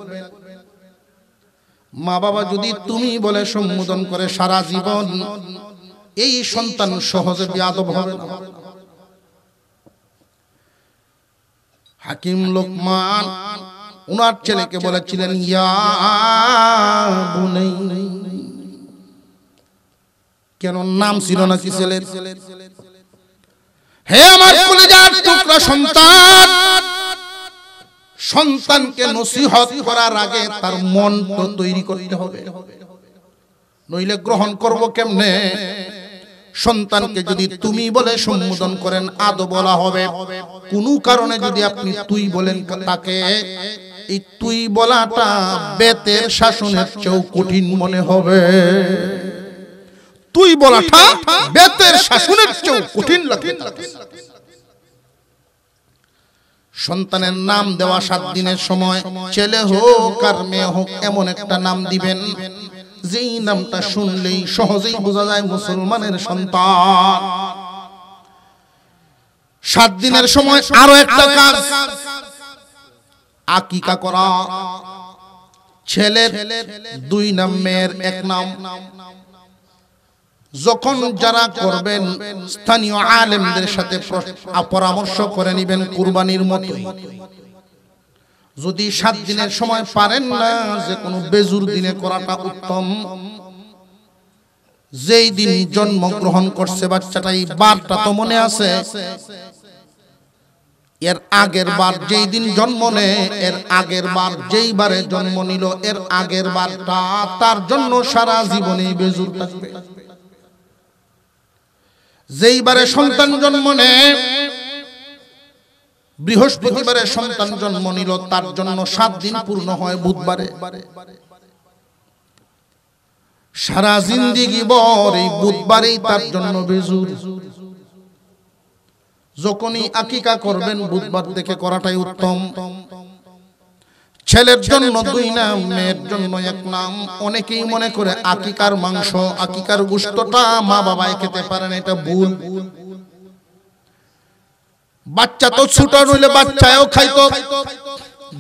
মা বাবা যদি তুমি বলে সম্বোধন করে সারা জীবন এই সন্তান সহজে বেয়াদব হবে না হাকিম লোকমান উনার ছেলেকে বলেছিলেন ইয়া বুনাই কেন নাম ছিল না কি ছেলের হে আমার কলিজার টুকরা সন্তান সন্তানকে নসিহত করার আগে তার মন তো তৈরি করতে হবে নইলে গ্রহণ করব কেমনে সন্তানকে যদি তুমি বলে সম্বোধন করেন আদো বলা হবে কোনো কারণে যদি আপনি তুই বলেন তাকে এই তুই বলাটা বেতের শাসনের চেয়েও কঠিন মনে হবে তুই বলাটা বেতের শাসনের চেয়েও কঠিন লাগে সন্তানের নাম দেওয়া 7 দিনের সময় ছেলে হোক আর মেয়ে হোক এমন একটা নাম দিবেন যেই নামটা শুনলেই সহজেই বোঝা যায় মুসলমানের সন্তান 7 দিনের সময় আরো একটা কাজ আকিকা করা, ছেলের 2 নাম, মেয়ের 1 নাম। যখন যারা করবেন স্থানীয় আলেমদের সাথে পরামর্শ করে নেবেন কুরবানির মতো। যদি 7 দিনের সময় পারেন না, যে কোনো বেজুর দিনে করাটা উত্তম। যেই দিন জন্মগ্রহণ করছে বাচ্চাটা, এই বারটা তো মনে আছে, এর আগের বার যেই দিন জন্ম নেয়, এর আগের বার যেই বারে জন্ম নিল, এর আগের বারটা তার জন্য সারা জীবনে বেজুর থাকবে। যেই বারে সন্তান জন্ম নেয়, বৃহস্পতিবারে সন্তান জন্ম নিল, তার জন্য 7 দিন পূর্ণ হয় বুধবারে। সারা জিন্দেগি ভর এই বুধবারেই তার জন্য বেজুর। যখনই আকিকা করবেন বুধবার থেকে করাটাই উত্তম। ছেলের জন্য 2 নাম, মেয়ের জন্য 1 নাম। অনেকেই মনে করে আকিকার মাংস, আকিকার গোশতটা মা বাবাই খেতে পারেন, এটা ভুল। বাচ্চা তো ছোট হইলে বাচ্চাও খাইতো,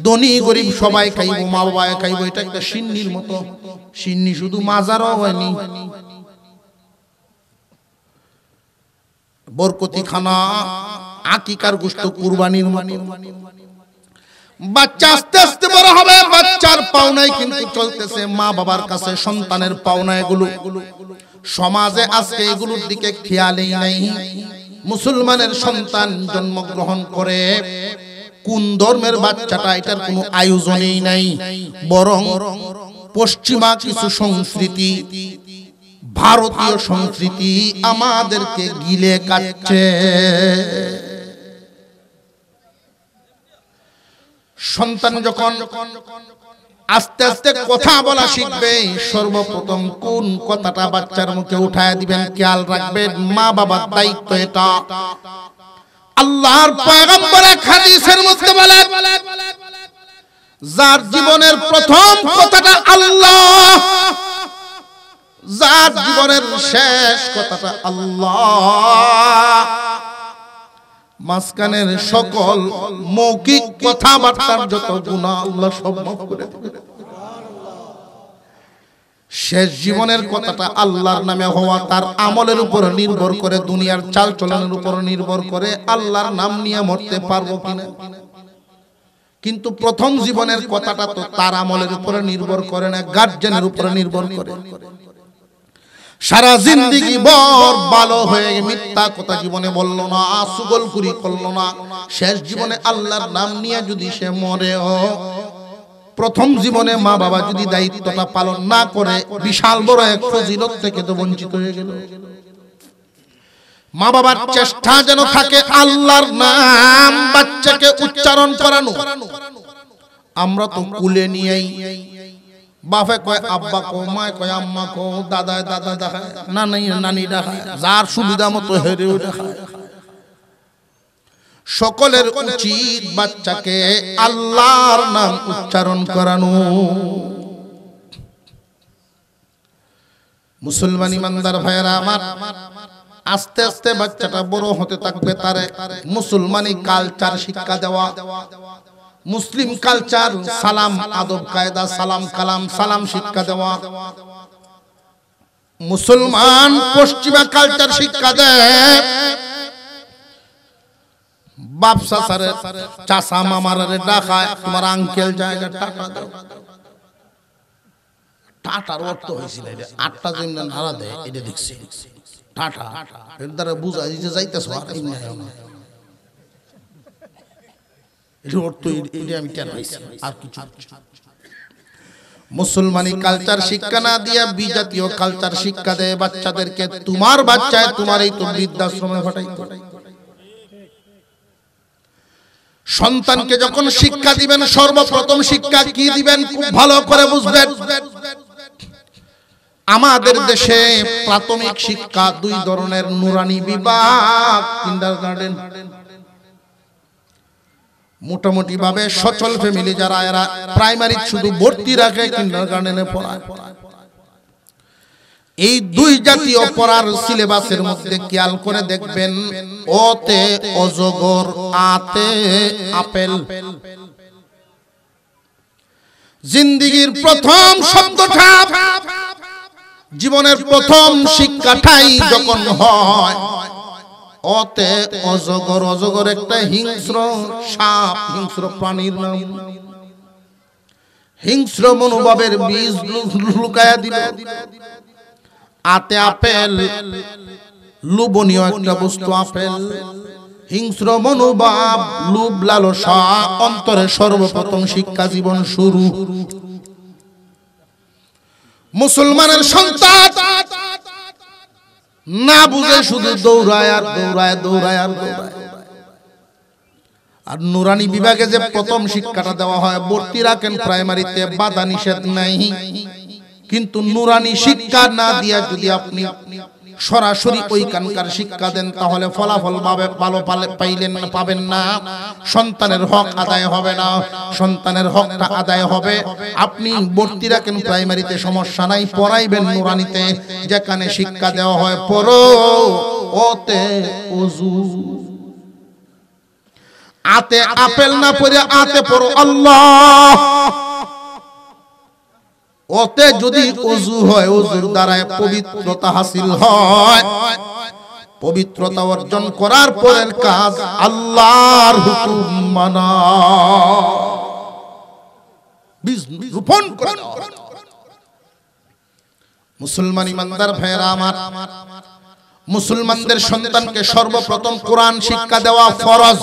ধনী গরিব সবাই খাইবো, মা বাবাই খাইবো, এটা একটা সিন্নির মতো। সিন্নি শুধু মাজারও হয়নি, বরকতি খানা, আকিকার গোশত কুরবানির মতো। বাচ্চা আস্তে আস্তে বড় হবে, বাচ্চার পাওনায় কিন্তু চলতেছে মা বাবার কাছে সন্তানের পাওনা। এগুলো সমাজে আজকে এগুলোর দিকে খেয়ালই নাই। মুসলমানের সন্তান জন্মগ্রহণ করে, কোন ধর্মের বাচ্চাটা, এটার কোনো আয়োজনই নাই। বরং পশ্চিমা কিছু সংস্কৃতি, ভারতীয় সংস্কৃতি আমাদেরকে গিলে কাটছে। সন্তান যখন আস্তে আস্তে কথা বলা শিখবে, সর্বপ্রথম কোন কথাটা বাচ্চার মুখে উঠায় দিবেন খেয়াল রাখবেন। মা বাবার দায়িত্ব এটা। আল্লাহর পয়গম্বর হাদিসের মধ্যে বলেন, যার জীবনের প্রথম কথাটা আল্লাহ, যার জীবনের শেষ কথাটা আল্লাহ, মাঝখানের সকল মৌখিক কথাবার্তার যত গুনাহ আল্লাহ সব মাফ করে দিবেন। শেষ জীবনের কথাটা আল্লাহর নামে হওয়া, তার আমলের উপর নির্ভর করে, দুনিয়ার চালচলনের উপর নির্ভর করে আল্লাহর নাম নিয়ে মরতে পারবো কিনা। কিন্তু প্রথম জীবনের কথাটা তো তার আমলের উপরে নির্ভর করে না, গার্জেনের উপরে নির্ভর করে। সারা জিন্দেগি ভর ভালো হয়ে মিথ্যা কথা জীবনে বললো না, সুগলখুরি করলো না, শেষ জীবনে আল্লাহর নাম নিয়ে যদি সে মরে, প্রথম জীবনে মা বাবা যদি দায়িত্বটা পালন না করে, বিশাল বড় এক ফজিলত থেকে তো বঞ্চিত হয়ে গেল। মা বাবার চেষ্টা যেন থাকে আল্লাহর নাম বাচ্চাকে উচ্চারণ করানো। আমরা তো কুলে নিয়েই, বাপে কয় আব্বা কো, মায় কয় আম্মা কো, দাদায় দাদা দেখায়, নানি নানি দেখায়, যার সুবিধা মতো হেরেও দেখায়। সকলের উচিত বাচ্চাকে আল্লাহর নাম উচ্চারণ করানো। মুসলমান ইমানদার ভাইয়েরা আমার, আস্তে আস্তে বাচ্চাটা বড় হতে থাকবে, তারে মুসলমানি কালচার শিক্ষা দেওয়া, মুসলিম কালচার, সালাম আদব কায়দা, সালাম কালাম, সালাম শিক্ষা দেওয়া। মুসলমান পশ্চিমা কালচার শিক্ষা দেয়, বাপ চাচারে, চাচা মামারে ডাকায়, তোমার আঙ্কেল জায়গা টাকা দাও। টাটার অর্থ হয়েছিল আটটা যেমন নাড়া দেয়, এটা দেখছি টাটা, এর দ্বারা বুঝা যে যাইতেছ আর এমনি আর কিছু। মুসলমানি কালচার শিক্ষা না দিয়া বিজাতীয় কালচার শিক্ষা দেয় বাচ্চাদেরকে। তোমার বাচ্চায় তোমার এই তো বৃদ্ধাশ্রমে ঘটাইতো। সন্তানকে যখন শিক্ষা দিবেন, সর্বপ্রথম শিক্ষা কি দিবেন খুব ভালো করে বুঝবেন। আমাদের দেশে প্রাথমিক শিক্ষা 2 ধরনের, নুরানি বিভাগ, কিন্ডারগার্টেন। মোটামুটি ভাবে সচল ফ্যামিলি যারা, এরা প্রাইমারি শুধু ভর্তি রাখে, কিন্ডারগার্টেনে পড়ায়। এই 2 জাতীয় পড়ার সিলেবাসের মধ্যে খেয়াল করে দেখবেন, ওতে অজগর, আতে আপেল। জিন্দেগীর প্রথম শব্দটা, জীবনের প্রথম শিক্ষাটাই যখন হয়, অতে অজগর। অজগর একটা হিংস্র সাপ, হিংস্র প্রাণীর নাম। হিংস্র মনোভাবের বীজ লুকায়া দিল। আতে আপেল, লোভনীয় একটা বস্তু আপেল। হিংস্র মনোভাব, লোভ লালসা অন্তরে সর্বপ্রথম শিক্ষা জীবন শুরু। মুসলমানের সন্তান না বুঝে শুধু দৌড়ায় আর দৌড়ায়, দৌড়ায় আর দৌড়ায়। আর নুরানি বিভাগে যে প্রথম শিক্ষাটা দেওয়া হয়, ভর্তি রাখেন প্রাইমারিতে, বাধা নিষেধ নাই, কিন্তু নুরানি শিক্ষা না দিয়া যদি আপনি সরাসরি ওইখানকার শিক্ষা দেন, তাহলে ফলাফল ভালো পাবেন না। সন্তানের হক আদায় হবে না। সন্তানের হকটা আদায় হবে, আপনি ভর্তি রাখেন প্রাইমারিতে, সমস্যা নাই, পড়াইবেন নুরানিতে, যেখানে শিক্ষা দেওয়া হয় পড়ো ওতে ওযু। আতে আপেল না পড়ে আতে পড়ো আল্লাহ। ওতে যদি ওযু হয়, ওযুর দ্বারা পবিত্রতা হাসিল হয়। পবিত্রতা অর্জন করার পরের কাজ আল্লাহর হুকুম মানা, বীজ রোপণ করা। মুসলমান ইমানদার ভাইরা আমার, মুসলমানদের সন্তানকে সর্বপ্রথম কোরআন শিক্ষা দেওয়া ফরজ।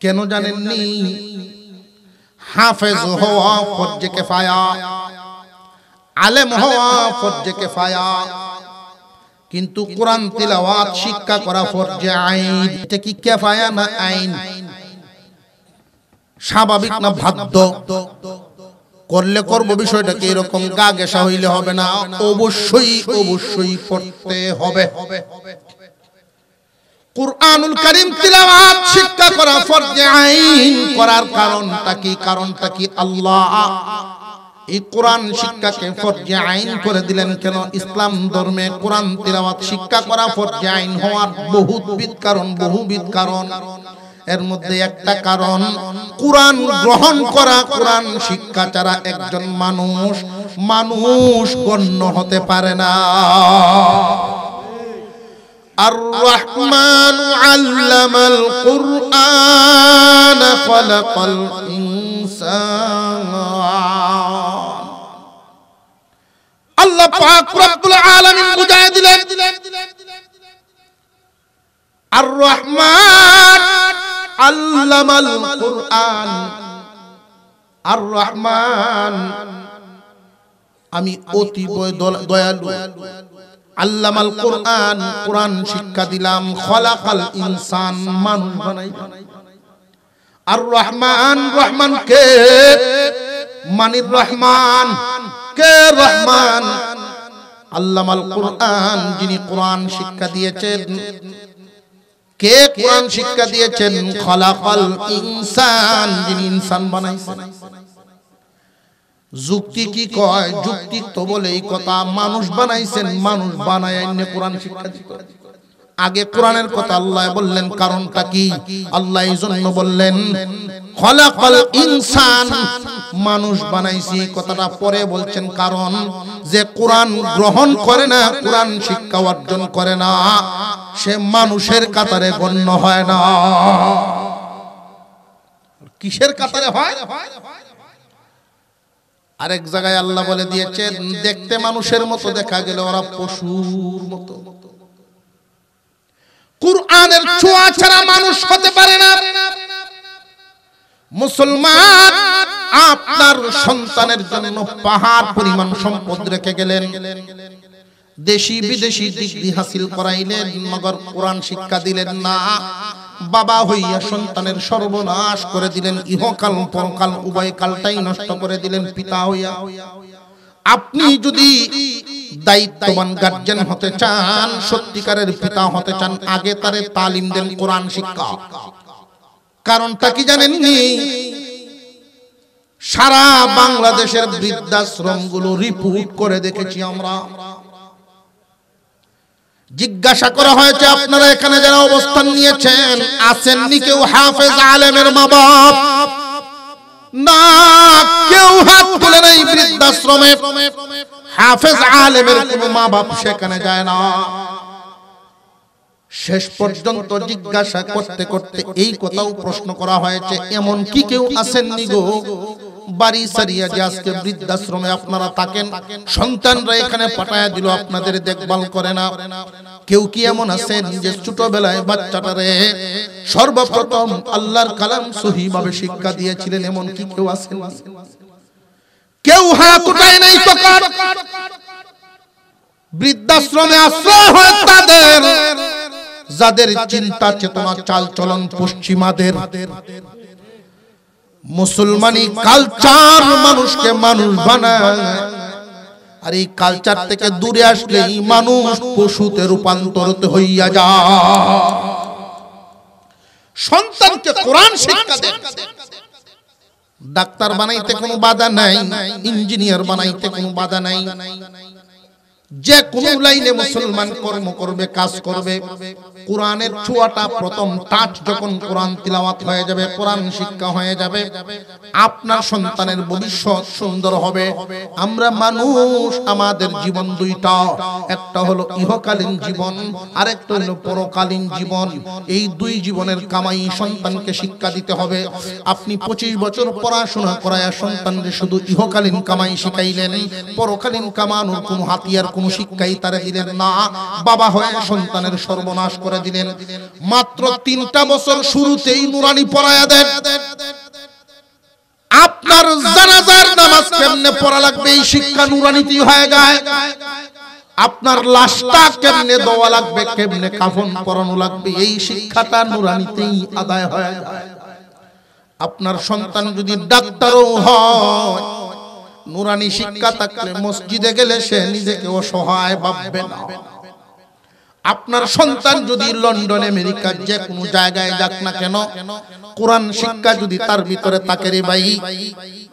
কেন জানেননি? হাফেজ হওয়া ফরজে কিফায়া, আলেম হওয়া ফরজে কিফায়া, কিন্তু কোরআন তিলাওয়াত শিক্ষা করা ফরজে আইন। এটা কি কিফায়া না আইন? স্বাভাবিক না বাধ্য? করলে করব, বিষয়টা কি এরকম গা গেসা হইলে হবে না, অবশ্যই অবশ্যই পড়তে হবে। কুরআনুল কারীম তিলাওয়াত শিক্ষা করা ফরজে আইন করার কারণটা কি? কারণটা কি? আল্লাহ এই কোরআন শিক্ষাকে ফরজে আইন করে দিলেন কেন? ইসলাম ধর্মে কোরআন তিলাওয়াত শিক্ষা করা ফরজে আইন হওয়ার বহুবিধ কারণ। এর মধ্যে একটা কারণ, কোরআন গ্রহণ করা, কোরআন শিক্ষা ছাড়া একজন মানুষ গণ্য হতে পারে না। আর-রহমান আল্লামাল কুরআন খালাকাল ইনসান। আল্লাহ পাক রব্বুল আলামিন বুঝায় দিলেন, আর-রহমান আল্লামাল কুরআন। আর-রহমান আমি অতি দয়ালু। আল্লামাল কুরআন, কোরআন শিক্ষা দিলাম। খলাকাল ইনসান, মানুষ বানাইলাম। আর-রহমান, রহমান কে? মানির রহমান কে? রহমান আল্লামাল কুরআন, যিনি কোরআন শিক্ষা দিয়েছেন। কে কোরআন শিক্ষা দিয়েছেন? খলাকাল ইনসান, যিনি ইনসান বানাইছেন। যুক্তি কি কয়? যুক্তি তো বলে এই কথা, মানুষ বানাইছেন, মানুষ বানায় এনে কোরআন শিক্ষা দিতে। আগে কোরআনের কথা আল্লাহ বললেন, কারণটা কি? আল্লাহ এই জন্য বললেন খলাকাল ইনসান, মানুষ বানাইছি, কথাটা পরে বলছেন। কারণ যে কোরআন গ্রহণ করে না, কোরআন শিক্ষা অর্জন করে না, সে মানুষের কাতারে গণ্য হয় না। কিসের কাতারে হয়? আরেক জায়গায় আল্লাহ বলে দিয়েছেন, দেখতে মানুষের মতো দেখা গেলে ওরা পশুর মতো। কুরআনের ছোঁয়া ছাড়া মানুষ হতে পারে না। মুসলমান আপনার সন্তানের জন্য পাহাড় পরিমাণ সম্পদ রেখে গেলেন, দেশি বিদেশি ডিগ্রি হাসিল করাইলেন, মগর কোরআন শিক্ষা দিলেন না। বাবা হইয়া সন্তানের সর্বনাশ করে দিলেন, ইহকাল পরকাল উভয় কালটাই নষ্ট করে দিলেন পিতা হইয়া। আপনি যদি দায়িত্ববান গার্জিয়ান হতে চান, সত্যিকারের পিতা হতে চান, আগে তারে তালিম দেন কোরআন শিক্ষা। কারণটা কি জানেননি? সারা বাংলাদেশের বৃদ্ধাশ্রমগুলো রিপোর্ট করে দেখেছি আমরা। জিজ্ঞাসা করা হয়েছে, আপনারা এখানে যারা অবস্থান নিয়েছেন, আছেননি কেউ হাফেজ আলেমের মা বাপ? না, কেউ হাত তুলে নাই বৃদ্ধাশ্রমে। হাফেজ আলেমের কোনো মা বাপ সেখানে যায় না। শেষ পর্যন্ত জিজ্ঞাসা করতে করতে এই কথাও প্রশ্ন করা হয়েছে, এমন কি কেউ আসেননি গো বাড়ি সারিয়া যে আজকে বৃদ্ধাশ্রমে আপনারা থাকেন, সন্তানরা এখানে পাঠায়া দিল, আপনাদের দেখভাল করে না? কেউ কি এমন আছেন যে ছোটবেলায় বাচ্চাটারে সর্বপ্রথম আল্লাহর কালাম সহি ভাবে শিক্ষা দিয়েছিলেন? এমন কি কেউ আছেন? কেউ হাত উঠায় নাই। তখন বৃদ্ধাশ্রমে আশ্রয় হয় তাদের যাদের চিন্তা চেতনা চাল চলন পশ্চিমাদের। মুসলমানি কালচার মানুষকে মানুষ বানায়, আর এই কালচার থেকে দূরে আসলে মানুষ পশুতে রূপান্তরিত হইয়া যায়। সন্তানকে কোরআন শিক্ষা দেন। ডাক্তার বানাইতে কোনো বাধা নাই, ইঞ্জিনিয়ার বানাইতে কোনো বাধা নাই। যে কোন লাইনে মুসলমান কর্ম করবে, কাজ করবে, কোরআনের ছোঁয়াটা প্রথম টাচ যখন কোরআন তিলাওয়াত হয়ে যাবে, কোরআন শিক্ষা হয়ে যাবে, আপনার সন্তানের ভবিষ্যৎ সুন্দর হবে। আমরা মানুষ, আমাদের জীবন দুইটা, একটা হলো ইহকালীন জীবন, আর একটা হলো পরকালীন জীবন। এই দুই জীবনের কামাই সন্তানকে শিক্ষা দিতে হবে। আপনি 25 বছর পড়াশোনা করায় সন্তানকে শুধু ইহকালীন কামাই শিখাইলেন, পরকালীন কামানোর কোনো হাতিয়ার কোনো শিক্ষাই তারা দিলেন না। বাবা হয়ে সন্তানের সর্বনাশ করে দিলেন। মাত্র 3টা বছর শুরুতেই নুরানি পড়ায়া দেন। আপনার জানাজার নামাজ কেমনে পড়া লাগবে এই শিক্ষা নুরানিতেই হয়ে যায়। আপনার লাশটা কেমনে দেওয়া লাগবে, কেমনে কাফন পরানো লাগবে, এই শিক্ষাটা নুরানিতেই আদায় হয়ে যায়। আপনার সন্তান যদি ডাক্তারও হয়, নুরানি শিক্ষা থাকলে মসজিদে গেলে সে নিজেকে অসহায় ভাববে না। আপনার সন্তান যদি লন্ডন, আমেরিকা, যে কোনো জায়গায় যাক না কেন, কোরআন শিক্ষা যদি তার ভিতরে থাকে রে ভাই,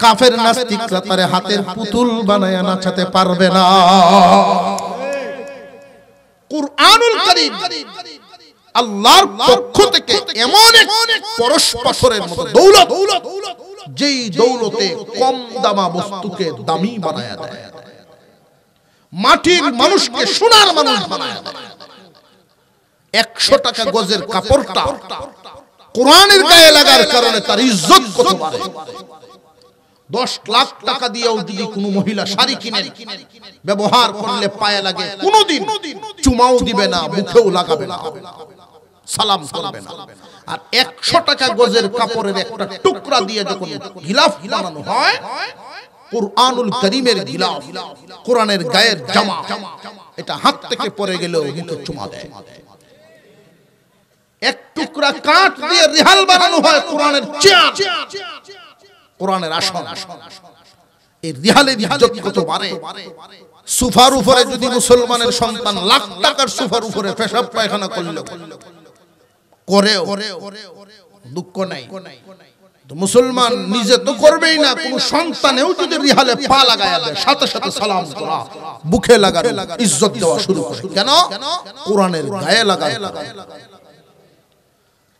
কাফের নাস্তিকরা তার হাতের পুতুল বানায় নাচাতে পারবে না। কুরআনুল কারীম আল্লাহর পক্ষ থেকে এমন এক পরশপাথরের মতো দৌলত, যেই দৌলতে কম দামা বস্তুকে দামি বানায়া দেয়, মাটির মানুষকে সোনার মানুষ বানায়া দেয়। 100 টাকা গজের কাপড়টা কোরআনের গায়ে লাগার কারণে তার ইজ্জত কত বাড়ে। 10 লাখ টাকা দিয়েও যদি কোনো মহিলা শাড়ি কিনে ব্যবহার করলে পায়ে লাগে, কোনোদিন চুমাও দিবে না, মুখেও লাগাবে না, সালাম করবে না। আর 100 টাকা গজের কাপড়ের একটা টুকরা দিয়ে যখন গিলাফ বানানো হয়, কুরআনুল কারীমের গিলাফ, কোরআনের গায়ের জামা, এটা হাত থেকে পড়ে গেলেও মুখে চুমা দেয়। এক টুকরা কাঠ দিয়ে রিহাল বানানো হয়, কোরআনের চেয়ার, কোরআনের আসন। এই রিহালের ইজ্জত কত বাড়ে। সোফার উপরে যদি মুসলমানের সন্তান লাখ টাকার সোফার উপরে পেশাব পায়খানা করলো, করেও দুঃখ নাই। তো মুসলমান নিজে তো করবেই না, কোন সন্তানেও যদি রিহালে পা লাগায়া দেয়, সাথে সাথে সালাম করা, বুকে লাগানো, ইজ্জত দেওয়া শুরু করে। কেন? কোরআনের গায়ে লাগায়।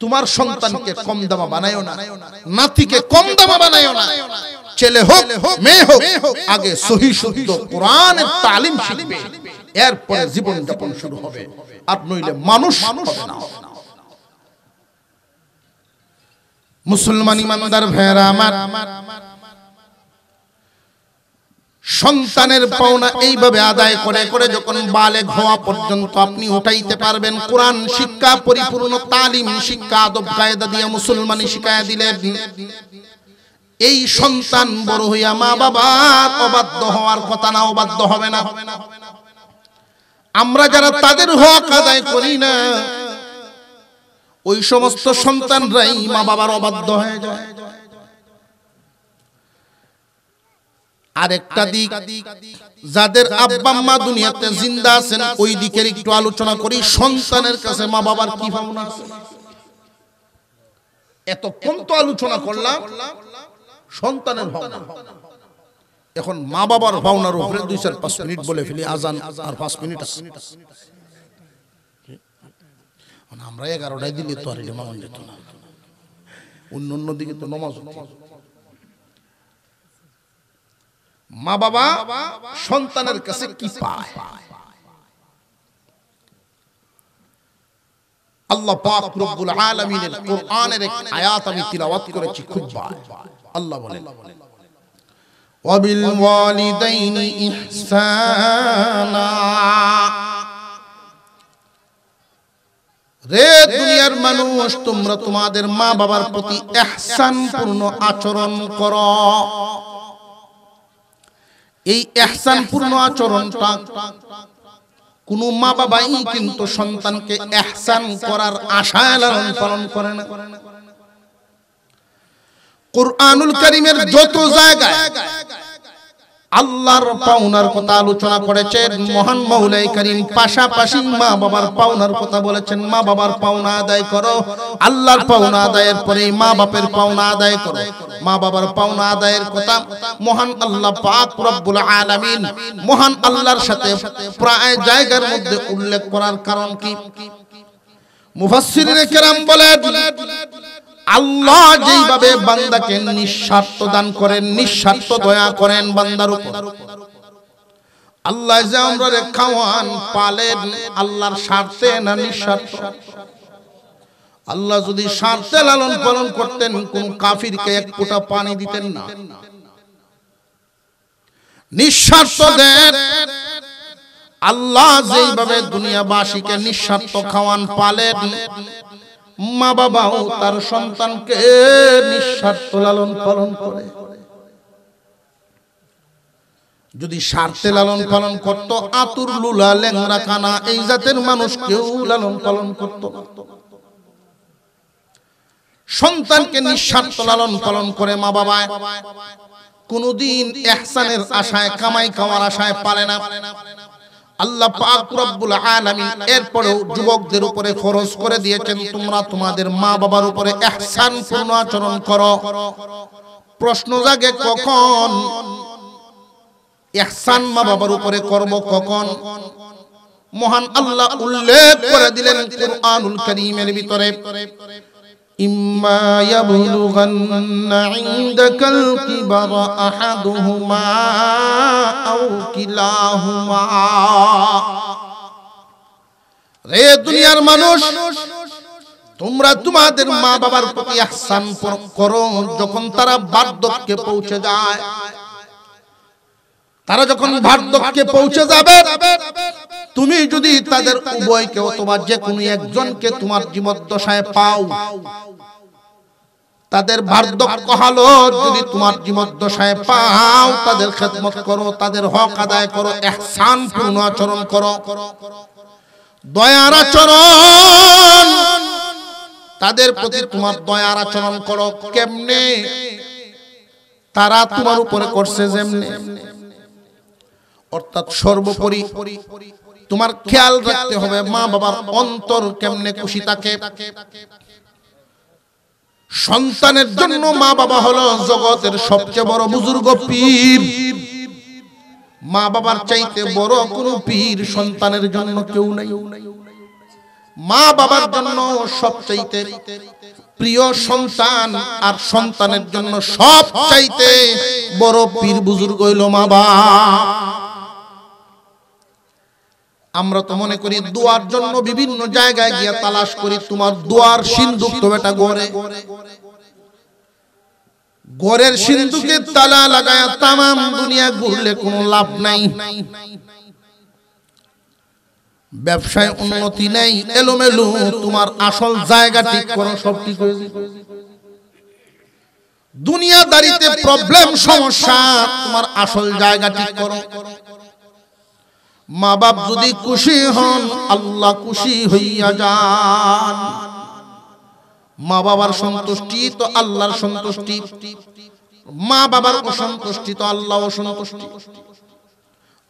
তোমার সন্তানকে কম দামা বানায়ো না, নাতিকে কম দামা বানায়ো না। ছেলে হোক মেয়ে হোক, আগে সহি শুদ্ধ কোরআনের তালিম শিখবে, এরপরে জীবন যাপন শুরু হবে। আর নইলে মানুষ হবে না। মুসলমান ইমানদার ভাইরা আমার, সন্তানের পাওনা এইভাবে আদায় করে করে যখন বালেগ হওয়া পর্যন্ত আপনি উঠাইতে পারবেন, কোরআন শিক্ষা, পরিপূর্ণ তালিম শিক্ষা, আদব কায়দা দিয়ে মুসলমানি শিখায়া দিলেন, এই সন্তান বড় হইয়া মা বাবার অবাধ্য হওয়ার কথা না, অবাধ্য হবে না। আমরা যারা তাদের হক আদায় করি না, ওই সমস্ত সন্তানরাই মা বাবার অবাধ্য হয়ে যায়। আরেকটা দিক, যাদের আব্বা আম্মা দুনিয়াতে জিন্দা আছেন, ওই দিকের একটু আলোচনা করি। সন্তানের কাছে মা বাবার কি ভাবনা আছে? এতক্ষণ তো আলোচনা করলাম সন্তানের ভাবনা, এখন মা বাবার ভাবনার উপরে 2-4-5 মিনিট বলে ফেলি। আজান আর 5 মিনিট আছে। আমরা 11টায় দিলে তো আর এটা মামন যেত না, অন্য দিকে তো নামাজ। মা বাবা সন্তানের কাছে কি পায়? আল্লাহ পাক রব্বুল আলামিনের কোরআনের এক আয়াত আমি তিলাওয়াত করেছি খুব বার। আল্লাহ বলেন ওয়াবিল ওয়ালিদাইনি ইহসানা। রে দুনিয়ার মানুষ, তোমরা তোমাদের মা বাবার প্রতি ইহসানপূর্ণ আচরণ করো। এই ইহসানপূর্ণ আচরণটা কোন মা বাবাই কিন্তু সন্তানকে ইহসান করার আশায় লালন পালন করে না। কুরআনুল কারীমের যত জায়গায় আল্লাহর পাওনার কথা আলোচনা করেছেন মহান মাওলাই কারীম, পাশাপাশি মা বাবার পাওনার কথা বলেছেন। মা বাবার পাওনা আদায় করো, আল্লাহর পাওনা আদায়ের পরে মা বাপের পাওনা আদায় করো। মা বাবার পাওনা আদায়ের কথা মহান আল্লাহ পাক রব্বুল আলামিন মহান আল্লাহর সাথে প্রায় জায়গার মধ্যে উল্লেখ করার কারণ কি? মুফাসসিরিনে কেরাম বলেন আল্লাহ যেইভাবে বান্দাকে নিঃস্বার্থ দান করেন, নিঃস্বার্থ দয়া করেন বান্দার উপর, আল্লাহ যে আমরারে খাওয়ান পালেন আল্লাহর স্বার্থে না নিঃস্বার্থ? আল্লাহ যদি স্বার্থে লালন পালন করতেন কোন কাফিরকে এক ফোঁটা পানি দিতেন না। নিঃস্বার্থ দেন আল্লাহ যেইভাবে দুনিয়াবাসীকে নিঃস্বার্থ খাওয়ান পালেন, মা বাবাও তার সন্তানকে নিঃস্বার্থ লালন পালন করে। যদি স্বার্থে লালন পালন করত আতুর লুলা ল্যাংরা কানা এই জাতের মানুষ কেউ লালন পালন করত না। সন্তানকে নিঃস্বার্থ লালন পালন করে মা বাবা কোনদিন ইহসানের আশায় কামাই খাওয়ার আশায় পালে না। আল্লাহ পাক রব্বুল আলামিন এরপরেও যুবকদের উপরে ফরজ করে দিয়েছেন তোমরা তোমাদের মা বাবার উপরে ইহসানপূর্ণ আচরণ করো। প্রশ্ন জাগে কখন ইহসান মা বাবার উপরে করব কখন? মহান আল্লাহ উল্লেখ করে দিলেন কুরআনুল কারীমের ভিতরে ইম্মা ইয়াবলুগান্না ইনদাকাল কিবারা আহাদুহুমা আও কিলাহুমা। রে দুনিয়ার মানুষ, তোমরা তোমাদের মা বাবার প্রতি ইহসান করো যখন তারা বার্ধক্যে পৌঁছে যায়। তারা যখন বার্ধক্যে পৌঁছে যাবে তুমি যদি তাদের উভয়কে অথবা যে কোনো একজনকে তোমার জীবদ্দশায় পাও, তাদের বার্ধক্য হালত যদি তোমার জীবদ্দশায় পাও, তাদের খেদমত করো, তাদের হক আদায় করো, ইহসানপূর্ণ আচরণ করো, দয়ার আচরণ, তাদের প্রতি তোমার দয়ার আচরণ করো। কেমনে? তারা তোমার উপরে করছে যেমনে, অর্থাৎ সর্বোপরি তোমার খেয়াল রাখতে হবে মা বাবার অন্তর কেমনে খুশি থাকে। সন্তানের জন্য মা বাবা হলো জগতের সবচেয়ে বড় বুজুর্গ পীর। মা বাবার চাইতে বড় কোনো পীর সন্তানের জন্য কেউ নাই। মা বাবার জন্য সবচাইতে প্রিয় সন্তান, আর সন্তানের জন্য সবচাইতে বড় পীর বুজুর্গ হইল মা বাবা। আমরা তো মনে করি দোয়ার জন্য বিভিন্ন জায়গায় গিয়ে তালাশ করি, তোমার দোয়ার সিন্ধুক তো এটা গড়ে, গড়ের সিন্ধুকে তালা লাগায়া তামাম দুনিয়া ঘুরলে কোনো লাভ নাই। ব্যবসায় উন্নতি নেই, এলোমেলো, তোমার আসল জায়গা ঠিক করো, সব ঠিক হয়ে যাবে। দুনিয়াদারিতে প্রবলেম সমস্যা, তোমার আসল জায়গা ঠিক করো। মা বাপ যদি খুশি হন আল্লাহ খুশি হইয়া যান। মা বাবার সন্তুষ্টি তো আল্লাহর সন্তুষ্টি, মা বাবার অসন্তুষ্টি তো আল্লাহ অসন্তুষ্টি।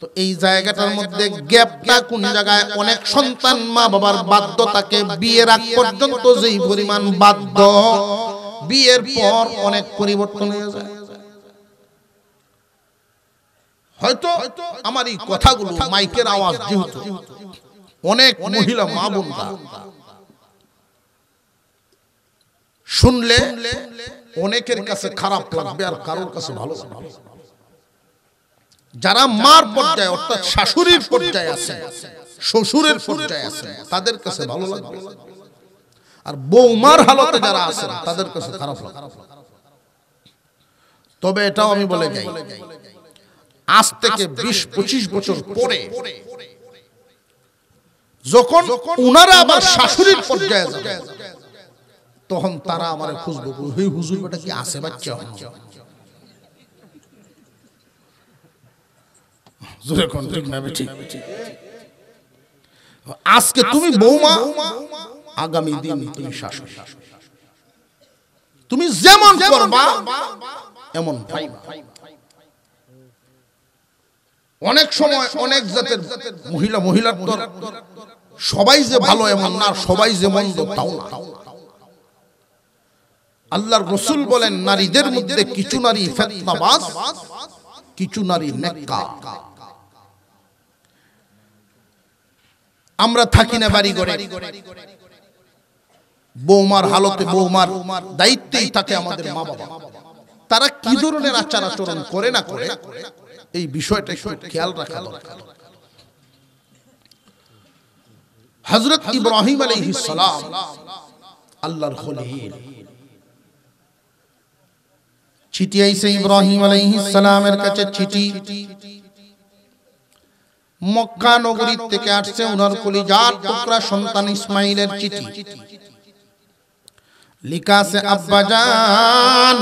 তো এই জায়গাটার মধ্যে গ্যাপটা কোন জায়গায়? অনেক সন্তান মা বাবার বাধ্যতাকে বিয়ের আগ পর্যন্ত যেই পরিমাণ বাধ্য, বিয়ের পর অনেক পরিবর্তন হয়ে যায়। হয়তো আমার এই কথাগুলো মাইকের আওয়াজ যেহেতু অনেক মহিলা মা বোনরা শুনলে অনেকের কাছে খারাপ লাগবে আর কারোর কাছে ভালো লাগবে। যারা মার পর্যায়ে অর্থাৎ শাশুড়ির পর্যায়ে আছে, শ্বশুরের পর্যায়ে আছে, তাদের কাছে ভালো লাগবে, আর বৌমার হালতে যারা আছেন তাদের কাছে খারাপ লাগে। তবে এটাও আমি বলে যাই, আজ থেকে 20-25 বছর পরে যখন উনারা আবার শাশুড়ির পর্যায়ে যাবে, তখন তারা আমার খুঁজবে, ওই হুজুর বেটা কি আছে বাচ্চা হচ্ছে। আজকে তুমি বৌমা, আগামী দিন তুমি শাশুড়ি, তুমি যেমন করবা এমন ভাই। অনেক সময় অনেক জাতের মহিলার সবাই যে ভালো এমন না, সবাই যে মন্দ তাও না। আল্লাহর রাসূল বলেন, নারীদের মধ্যে কিছু নারী ফিতনাবাজ, কিছু নারী নেককার। আমরা থাকি না বাড়ি ঘরে, বৌমার হালতে, বৌমার দায়িত্বেই থাকে আমাদের মা বাবা। তারা কি ধরনের আচার আচরণ করে না করে, এই বিষয়টা একটু খেয়াল রাখা দরকার। হযরত ইব্রাহিম আলাইহিস সালাম আল্লাহর খলিল, চিঠি আইছে ইব্রাহিম আলাইহিস সালামের কাছে, চিঠি মক্কা নগরী থেকে আসছে উনার কলিজার টুকরা সন্তান ইসমাইলের চিঠি। লেখা আছে, আব্বাজান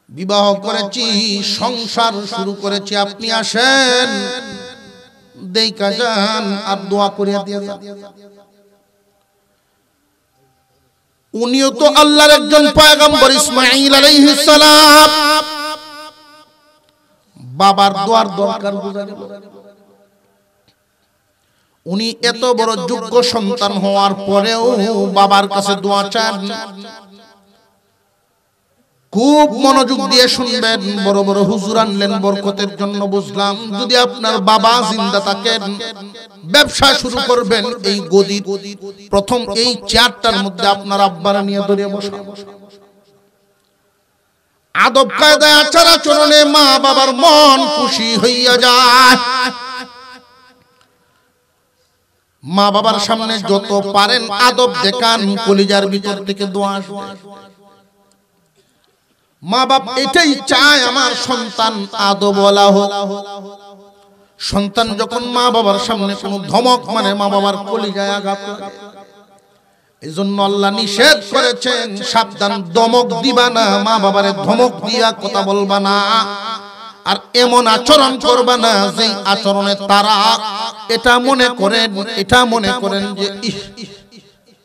বিবাহ করেছি, সংসার শুরু করেছি, আপনি আসেন দেখা যান আর দোয়া করিয়া দিয়ে যান। উনিও তো আল্লাহর একজন পয়গম্বর ইসমাঈল আলাইহিস সালাম, বাবার দোয়ার দরকার বুঝার। উনি এত বড় যোগ্য সন্তান হওয়ার পরেও বাবার কাছে দোয়া চান। খুব মনোযোগ দিয়ে শুনবেন, বড় বড় হুজুর আনলেন বরকতের জন্য। বুঝলাম যদি আপনার বাবা জিন্দা থাকেন, ব্যবসা শুরু করবেন, এই গদি প্রথম এই চেয়ারটার মধ্যে আপনার আব্বারা নিয়ে ধরে বসা। আদব কায়দায় আচার আচরণে মা বাবার মন খুশি হইয়া যায়। মা বাবার সামনে যত পারেন আদব দেখান, কলিজার ভিতর থেকে দোয়া আসবে। মা বাপ এটাই চায় আমার সন্তান আদবওয়ালা হোক। সন্তান যখন মা বাবার সামনে কোনো ধমক মানে মা বাবার কলিজায় আঘাত লাগে। এজন্য আল্লাহ নিষেধ করেছেন, সাবধান, ধমক দিবা না, মা বাবারে ধমক দিয়া কথা বলবা না, আর এমন আচরণ করবা না যে আচরণে তারা এটা মনে করেন যে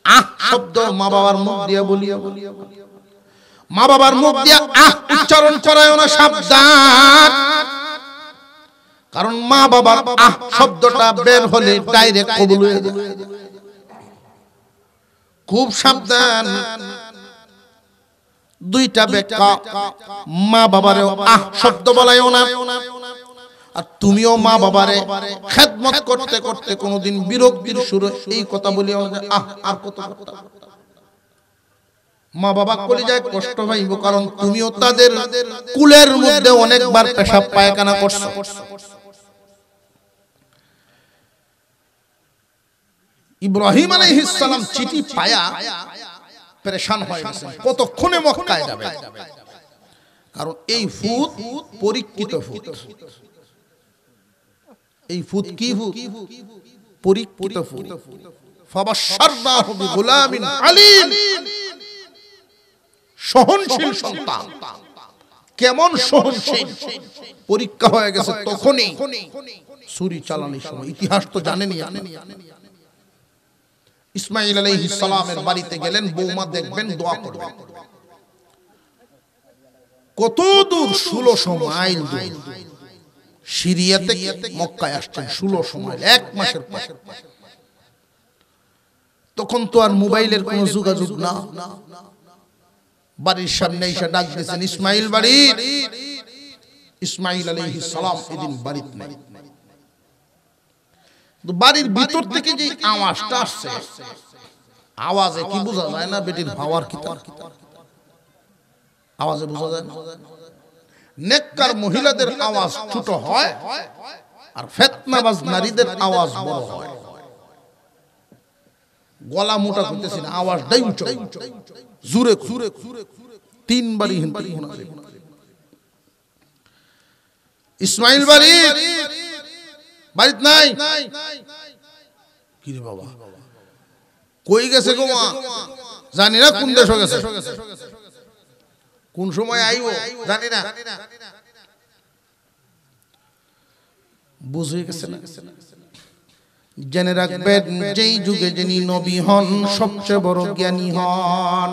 আহ শব্দ মা বাবার মুখ দিয়া বলিয়া, মা বাবার মুখ দিয়া আহ উচ্চারণ করায় না, সাবধান। কারণ মা বাবার আহ শব্দটা বের হলে ডাইরেক্ট কবুল হয়ে যাবে। খুব সাবধান। দুইটা ব্যাখ্যা, মা বাবারে আহ শব্দ বলায়ও না, আর তুমিও মা বাবারে খেদমত করতে করতে কোনোদিন বিরক্তির সুরে এই কথা বলিও না, আহ আর কত কথা। মা বাবা কলিজায় কষ্ট পাইব, কারণ তুমিও তাদের কুলের মধ্যে অনেকবার পেশাব পায়খানা করছো। ইব্রাহিম আলাইহিস সালাম চিঠি পায়া পেরেশান হয়ে গেছেন, কতক্ষণে মক্কায় যাবে। কারণ এই ফুত পরীক্ষিত ফুত, এই ফুত কি ফুত? পরীক্ষিত ফুত। ফাবাশশারনাহু বিগুলামিন আলীম, সহনশীল সন্তান। কেমন সহনশীল? পরীক্ষা হয়ে গেছে তখনই ছুরি চালানোর সময়। ইতিহাস তো জানেনই। ইসমাঈল আলাইহিস সালামের বাড়িতে গেলেন, বৌমা দেখবেন, দোয়া করবেন। কত দূর? 1600 মাইল দূর। সিরিয়া থেকে মক্কায় আসছেন 1600 মাইল, 1 মাসের পর। তখন তো আর মোবাইলের কোনো যোগাযোগ না। বাড়ির সামনে এসে ডাক দিয়েছেন, ইসমাঈল বাড়ি। ইসমাঈল আলাইহিস সালাম এদিন বাড়িতে নাই। বাড়ির ভিতর থেকে যে আওয়াজটা আসছে, আওয়াজে কি বোঝা যায় না বেটির ভাওয়ার কি? আওয়াজে বোঝা যায় না। নেককার মহিলাদের আওয়াজ ছোট হয় আর ফিতনাবাজ নারীদের আওয়াজ বড় হয়। গলা মোটা করতেছি না, আওয়াজটাই উঁচু জোরে জোরে তিনবারই হিন্দি শোনা যায়। ইসমাইল বাড়িতে নাই কি রে বাবা, কই গেছে গো মা? জানি না কোন দেশে গেছে, কোন সময় আইব জানি না, বুঝে গেছে না। জেনে রাখবেন যেই যুগে যিনি নবী হন সবচেয়ে বড় জ্ঞানী হন।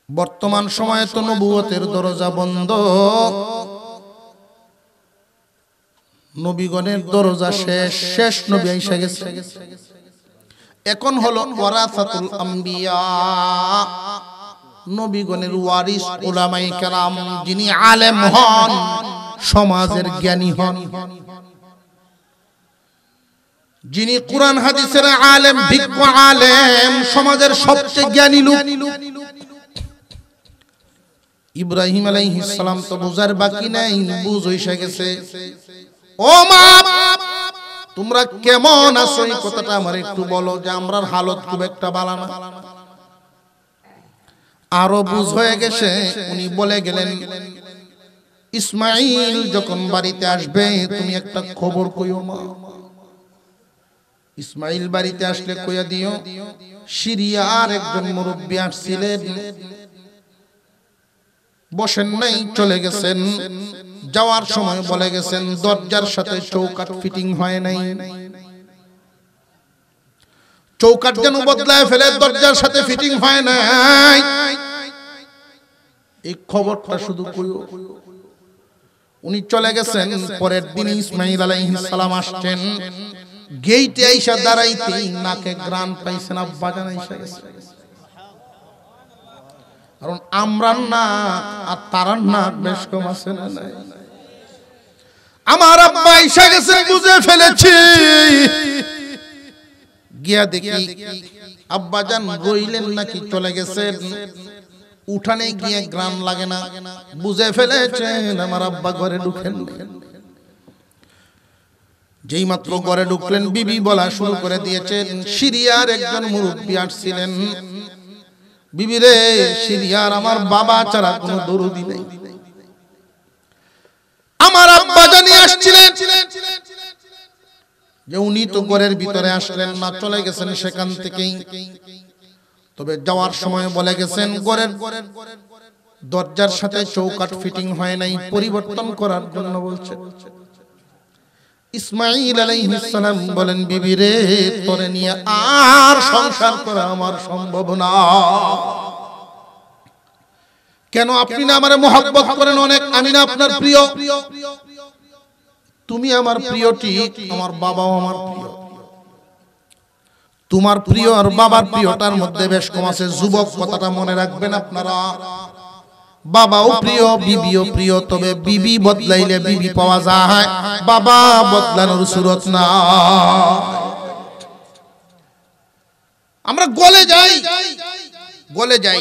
বর্তমান সময়ে তো নবুয়তের দরজা বন্ধ, নবীগণের দরজা শেষ, শেষ নবী আইসা গেছে। এখন হলো ওয়ারাসাতুল আম্বিয়া, নবীগণের ওয়ারিস উলামায়ে কেরাম, যিনি আলেম হন, সমাজের জ্ঞানী হন, যিনি কুরআন হাদিসের আলেম, বিজ্ঞ আলেম, সমাজের সবচেয়ে জ্ঞানী লোক। ইব্রাহিম আলাইহিস সালাম তো বুঝার বাকি নাই, বুঝ হইসা গেছে। ও মা, তোমরা কেমন আছো এই কথাটা আমার একটু বলো, যে আমরার হালত খুব একটা ভালো না। আরো বুঝ হয়ে গেছে, উনি বলে গেলেন ইসমাইল যখন বাড়িতে আসবে তুমি একটা খবর কইও মা। ইসমাইল বাড়িতে আসলে কইয়া দিও সিরিয়ার একজন মুরব্বী আসছিলেন, বসেন নাই, চলে গেছেন। যাওয়ার সময় বলে গেছেন দরজার সাথে চৌকাঠ ফিটিং হয় নাই, চৌকাঠ যেন বদলায় ফেলে, দরজার সাথে ফিটিং হয় নাই। এই খবরটা শুধু কইও। উনি চলে গেছেন। পরের দিন ইসমাইল আলাইহিস সালাম আসছেন, গেইটে আইসা দাঁড়াইতেই নাকে গ্রান পাইছেন, আব্বা জান আইসা গেছে। কারণ আমরার না আর তারার না বেশ কম আছে না নাই? আমার আব্বা আইসা গেছে, বুঝে ফেলেছি। গিয়া দেখি আব্বা জান রইলেন নাকি চলে গেছেন। উঠানে গিয়ে গ্রাম লাগে না, বুঝে ফেলেছেন আমার আব্বা ঘরে ঢুকেন। যেই মাত্র ঘরে ঢুকলেন বিবি বলা শুরু করে দিয়েছেন সিরিয়ার একজন মুরব্বী আসছিলেন। বিবি রে, সিরিয়ার আমার বাবা ছাড়া কোনো দরদি নেই। আমার আব্বা জানি আসছিলেন, যে উনি তো ঘরের ভিতরে আসলেন না, চলে গেছেন সেখান থেকেই। তবে যাওয়ার সময় বলে গেছেন ঘরের দরজার সাথে চৌকাঠ ফিটিং হয় নাই, পরিবর্তন করার জন্য বলছে। ইসমাইল আলাইহিস সালাম বলেন বিবি রে, তোরে নিয়ে আর সংসার করা আমার সম্ভব না। কেন? আপনি না আমারে মহব্বত করেন অনেক, আমি না আপনার প্রিয়? তুমি আমার প্রিয় ঠিক, আমার বাবাও আমার প্রিয়। তোমার প্রিয় আর বাবার প্রিয়টার মধ্যে বেশ কম আছে। যুবক, কথাটা মনে রাখবেন আপনারা। বাবাও প্রিয়, বিবিও প্রিয়, তবে বিবি বদলাইলে বিবি পাওয়া যায়, বাবা বদলানোর সুরত না। আমরা গলে যাই, গলে যাই।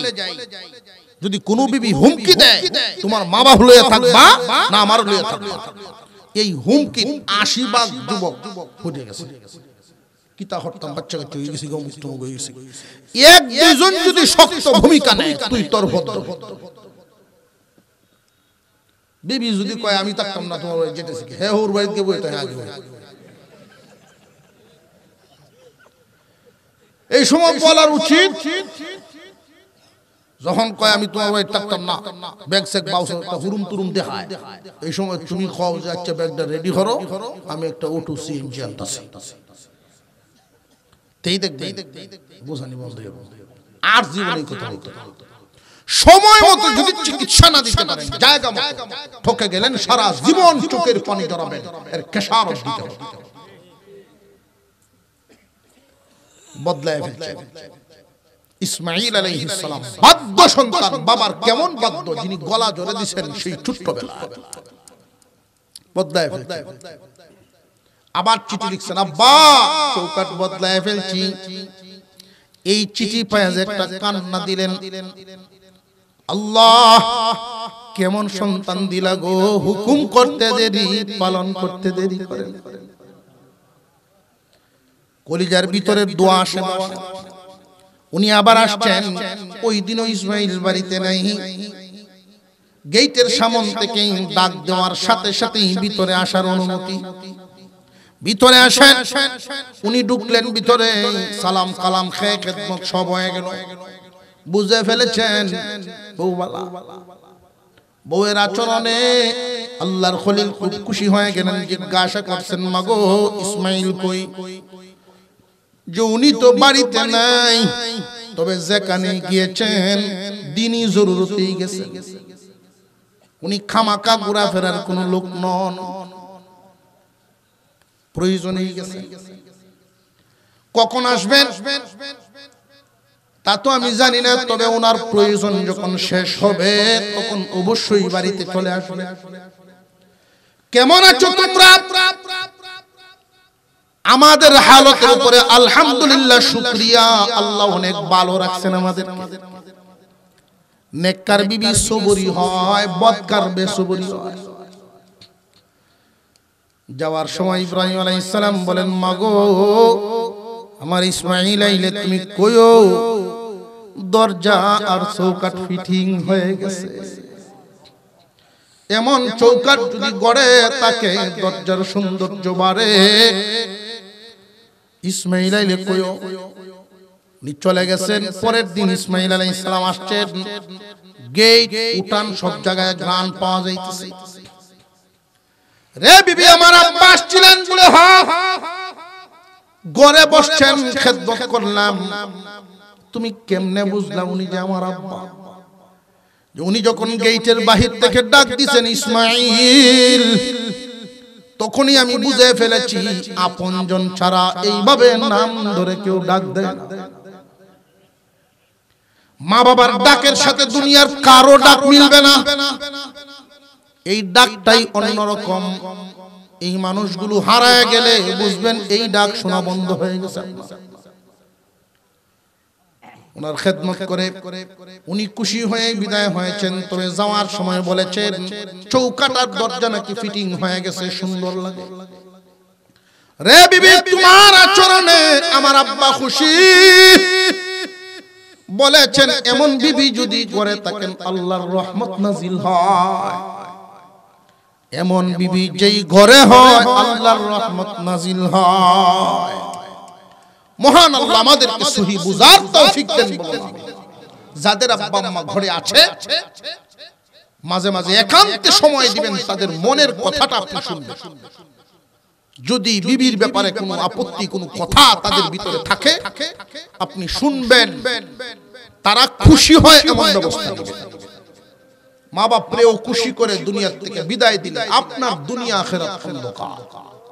যদি কোনো বিবি হুমকি দেয় তোমার মা বাবা লইয়া থাকবা না আমার লইয়া থাকবা, এই হুমকি 80% যুবক ফুটে গেছে। কিতা হরতাম বাচ্চা কাচ্চা হয়ে গেছি, মুক্ত হয়ে গেছি। এক দুইজন যদি শক্ত ভূমিকা নেয়, তুই তোর ভদ্র। বিবি যদি কয় আমি থাকতাম না তোমার বাড়ি যেতেছি, হ্যাঁ ওর বাড়িতে গিয়ে বইতে আগে। এই সময় বলার উচিত, যখন কয় আমি তোমার বাড়ি থাকতাম না, ব্যাগ সেক বাউস একটা হুরুম তুরুম দেখায়, এই সময় তুমি খাও যে আচ্ছা ব্যাগটা রেডি করো, আমি একটা অটো সিএনজি আনতাছি। তেই দেখবে বোঝানি বন্ধ হবে। আর জীবনে কথা বলতে সময় মতো যদি চিকিৎসা না দিতে পারেন, জায়গা মতো ঠকে গেলেন, সারা জীবন চোখের পানি জড়াবেন, এর কেশারত দিতে হবে। বদলায় ফেলছে ইসমাইল আলাইহিস সালাম, বাধ্য সন্তান, বাবার কেমন বাধ্য, যিনি গলা জড়ে দিয়েছেন সেই ছোট্টবেলা। বদলায় ফেলছে। আবার চিঠি লিখছেন, আব্বা চৌকাঠ বদলায় ফেলছি। এই চিঠি পায় একটা কান্না দিলেন, আল্লাহ কেমন সন্তান দিলা গো, হুকুম করতে দেরি পালন করতে দেরি করেন। কলিজার ভিতরে দোয়া আসে। উনি আবার আসছেন, ওই দিনও ইসমাইল বাড়িতে নাই। গেটের সামন থেকে ডাক দেওয়ার সাথে সাথেই ভিতরে আসার অনুমতি। ভিতরে আসেন, উনি ঢুকলেন ভিতরে, সালাম কালাম খেয়ে খেদমত সব হয়ে গেল। বুঝে ফেলেছেন বউবালা। বউয়ের আচরণে আল্লাহর খলিল খুব খুশি হয়ে গেলেন। জিজ্ঞাসা করছেন, মাগো ইসমাইল কই? যে উনি তো বাড়িতে নাই, তবে যেখানে গিয়েছেন দিনই জরুরতেই গেছে। উনি খামাকা ঘোরাফেরার কোন লোক নন, প্রয়োজনেই গেছে। কখন আসবেন তা তো আমি জানি না, তবে ওনার প্রয়োজন যখন শেষ হবে তখন অবশ্যই বাড়িতে চলে আসবে। কেমন আছো তোমরা? আমাদের হালতের উপরে আলহামদুলিল্লাহ, শুকরিয়া, আল্লাহ অনেক ভালো রাখছেন আমাদের। নেককার বিবি সবরি হয়, বদকার বেসবরি হয়। যাওয়ার সময় ইব্রাহিম আলাইহিস সালাম বলেন, মাগো আমার ইসমাইল আইলে তুমি কইও দরজা আর চৌকাঠ ফিটিং হয়ে গেছে। এমন চৌকাঠ যদি গড়ে তাকে দরজার সৌন্দর্য বাড়ে। ইসমাইল আইলে কইও। উনি চলে গেছেন। পরের দিন ইসমাইল আলাইহিস সালাম আসছেন। গেট উঠান সব জায়গায় ঘ্রাণ পাওয়া যাইতেছে। রে বিবি, আমার আব্বা আসছিলেন বলে ঘরে বসছেন, খেদমত করলাম। তুমি কেমনে বুঝলা উনি যে আমার আব্বা? উনি যখন গেটের বাহির থেকে ডাক দিছেন ইসমাইল, তখনই আমি বুঝে ফেলেছি আপনজন ছাড়া এইভাবে নাম ধরে কেউ ডাক দেয় না। মা বাবার ডাকের সাথে দুনিয়ার কারো ডাক মিলবে না। এই ডাকটাই অন্যরকম। এই মানুষগুলো হারায় গেলে বুঝবেন এই ডাক শোনা বন্ধ হয়ে গেছে। ওনার খেদমত করে উনি খুশি হয়ে বিদায় হয়েছেন। তবে যাওয়ার সময় বলেছেন চৌকাটার দরজা নাকি ফিটিং হয়ে গেছে, সুন্দর লাগে। রে বিবি, তোমার আচরণে আমার আব্বা খুশি। বলেছেন এমন বিবি যদি করে থাকেন আল্লাহর রহমত নাজিল হয়। এমন বিবি যেই ঘরে হয় আল্লাহর রহমত নাজিল হয়। মহান আল্লাহ আমাদেরকে সহি বুঝার তৌফিক দেন। যাদের আব্বা আম্মা ঘরে আছে, মাঝে মাঝে একান্তে সময় দিবেন, তাদের মনের কথাটা আপনি শুনবেন। যদি বিবির ব্যাপারে কোনো আপত্তি, কোনো কথা তাদের ভিতরে থাকে, আপনি শুনবেন। তারা খুশি হয় এমন ব্যবস্থা করবেন। মা বাপরেও খুশি করে দুনিয়া থেকে বিদায় দিলে আপনার দুনিয়া আখিরাত অন্ধকার।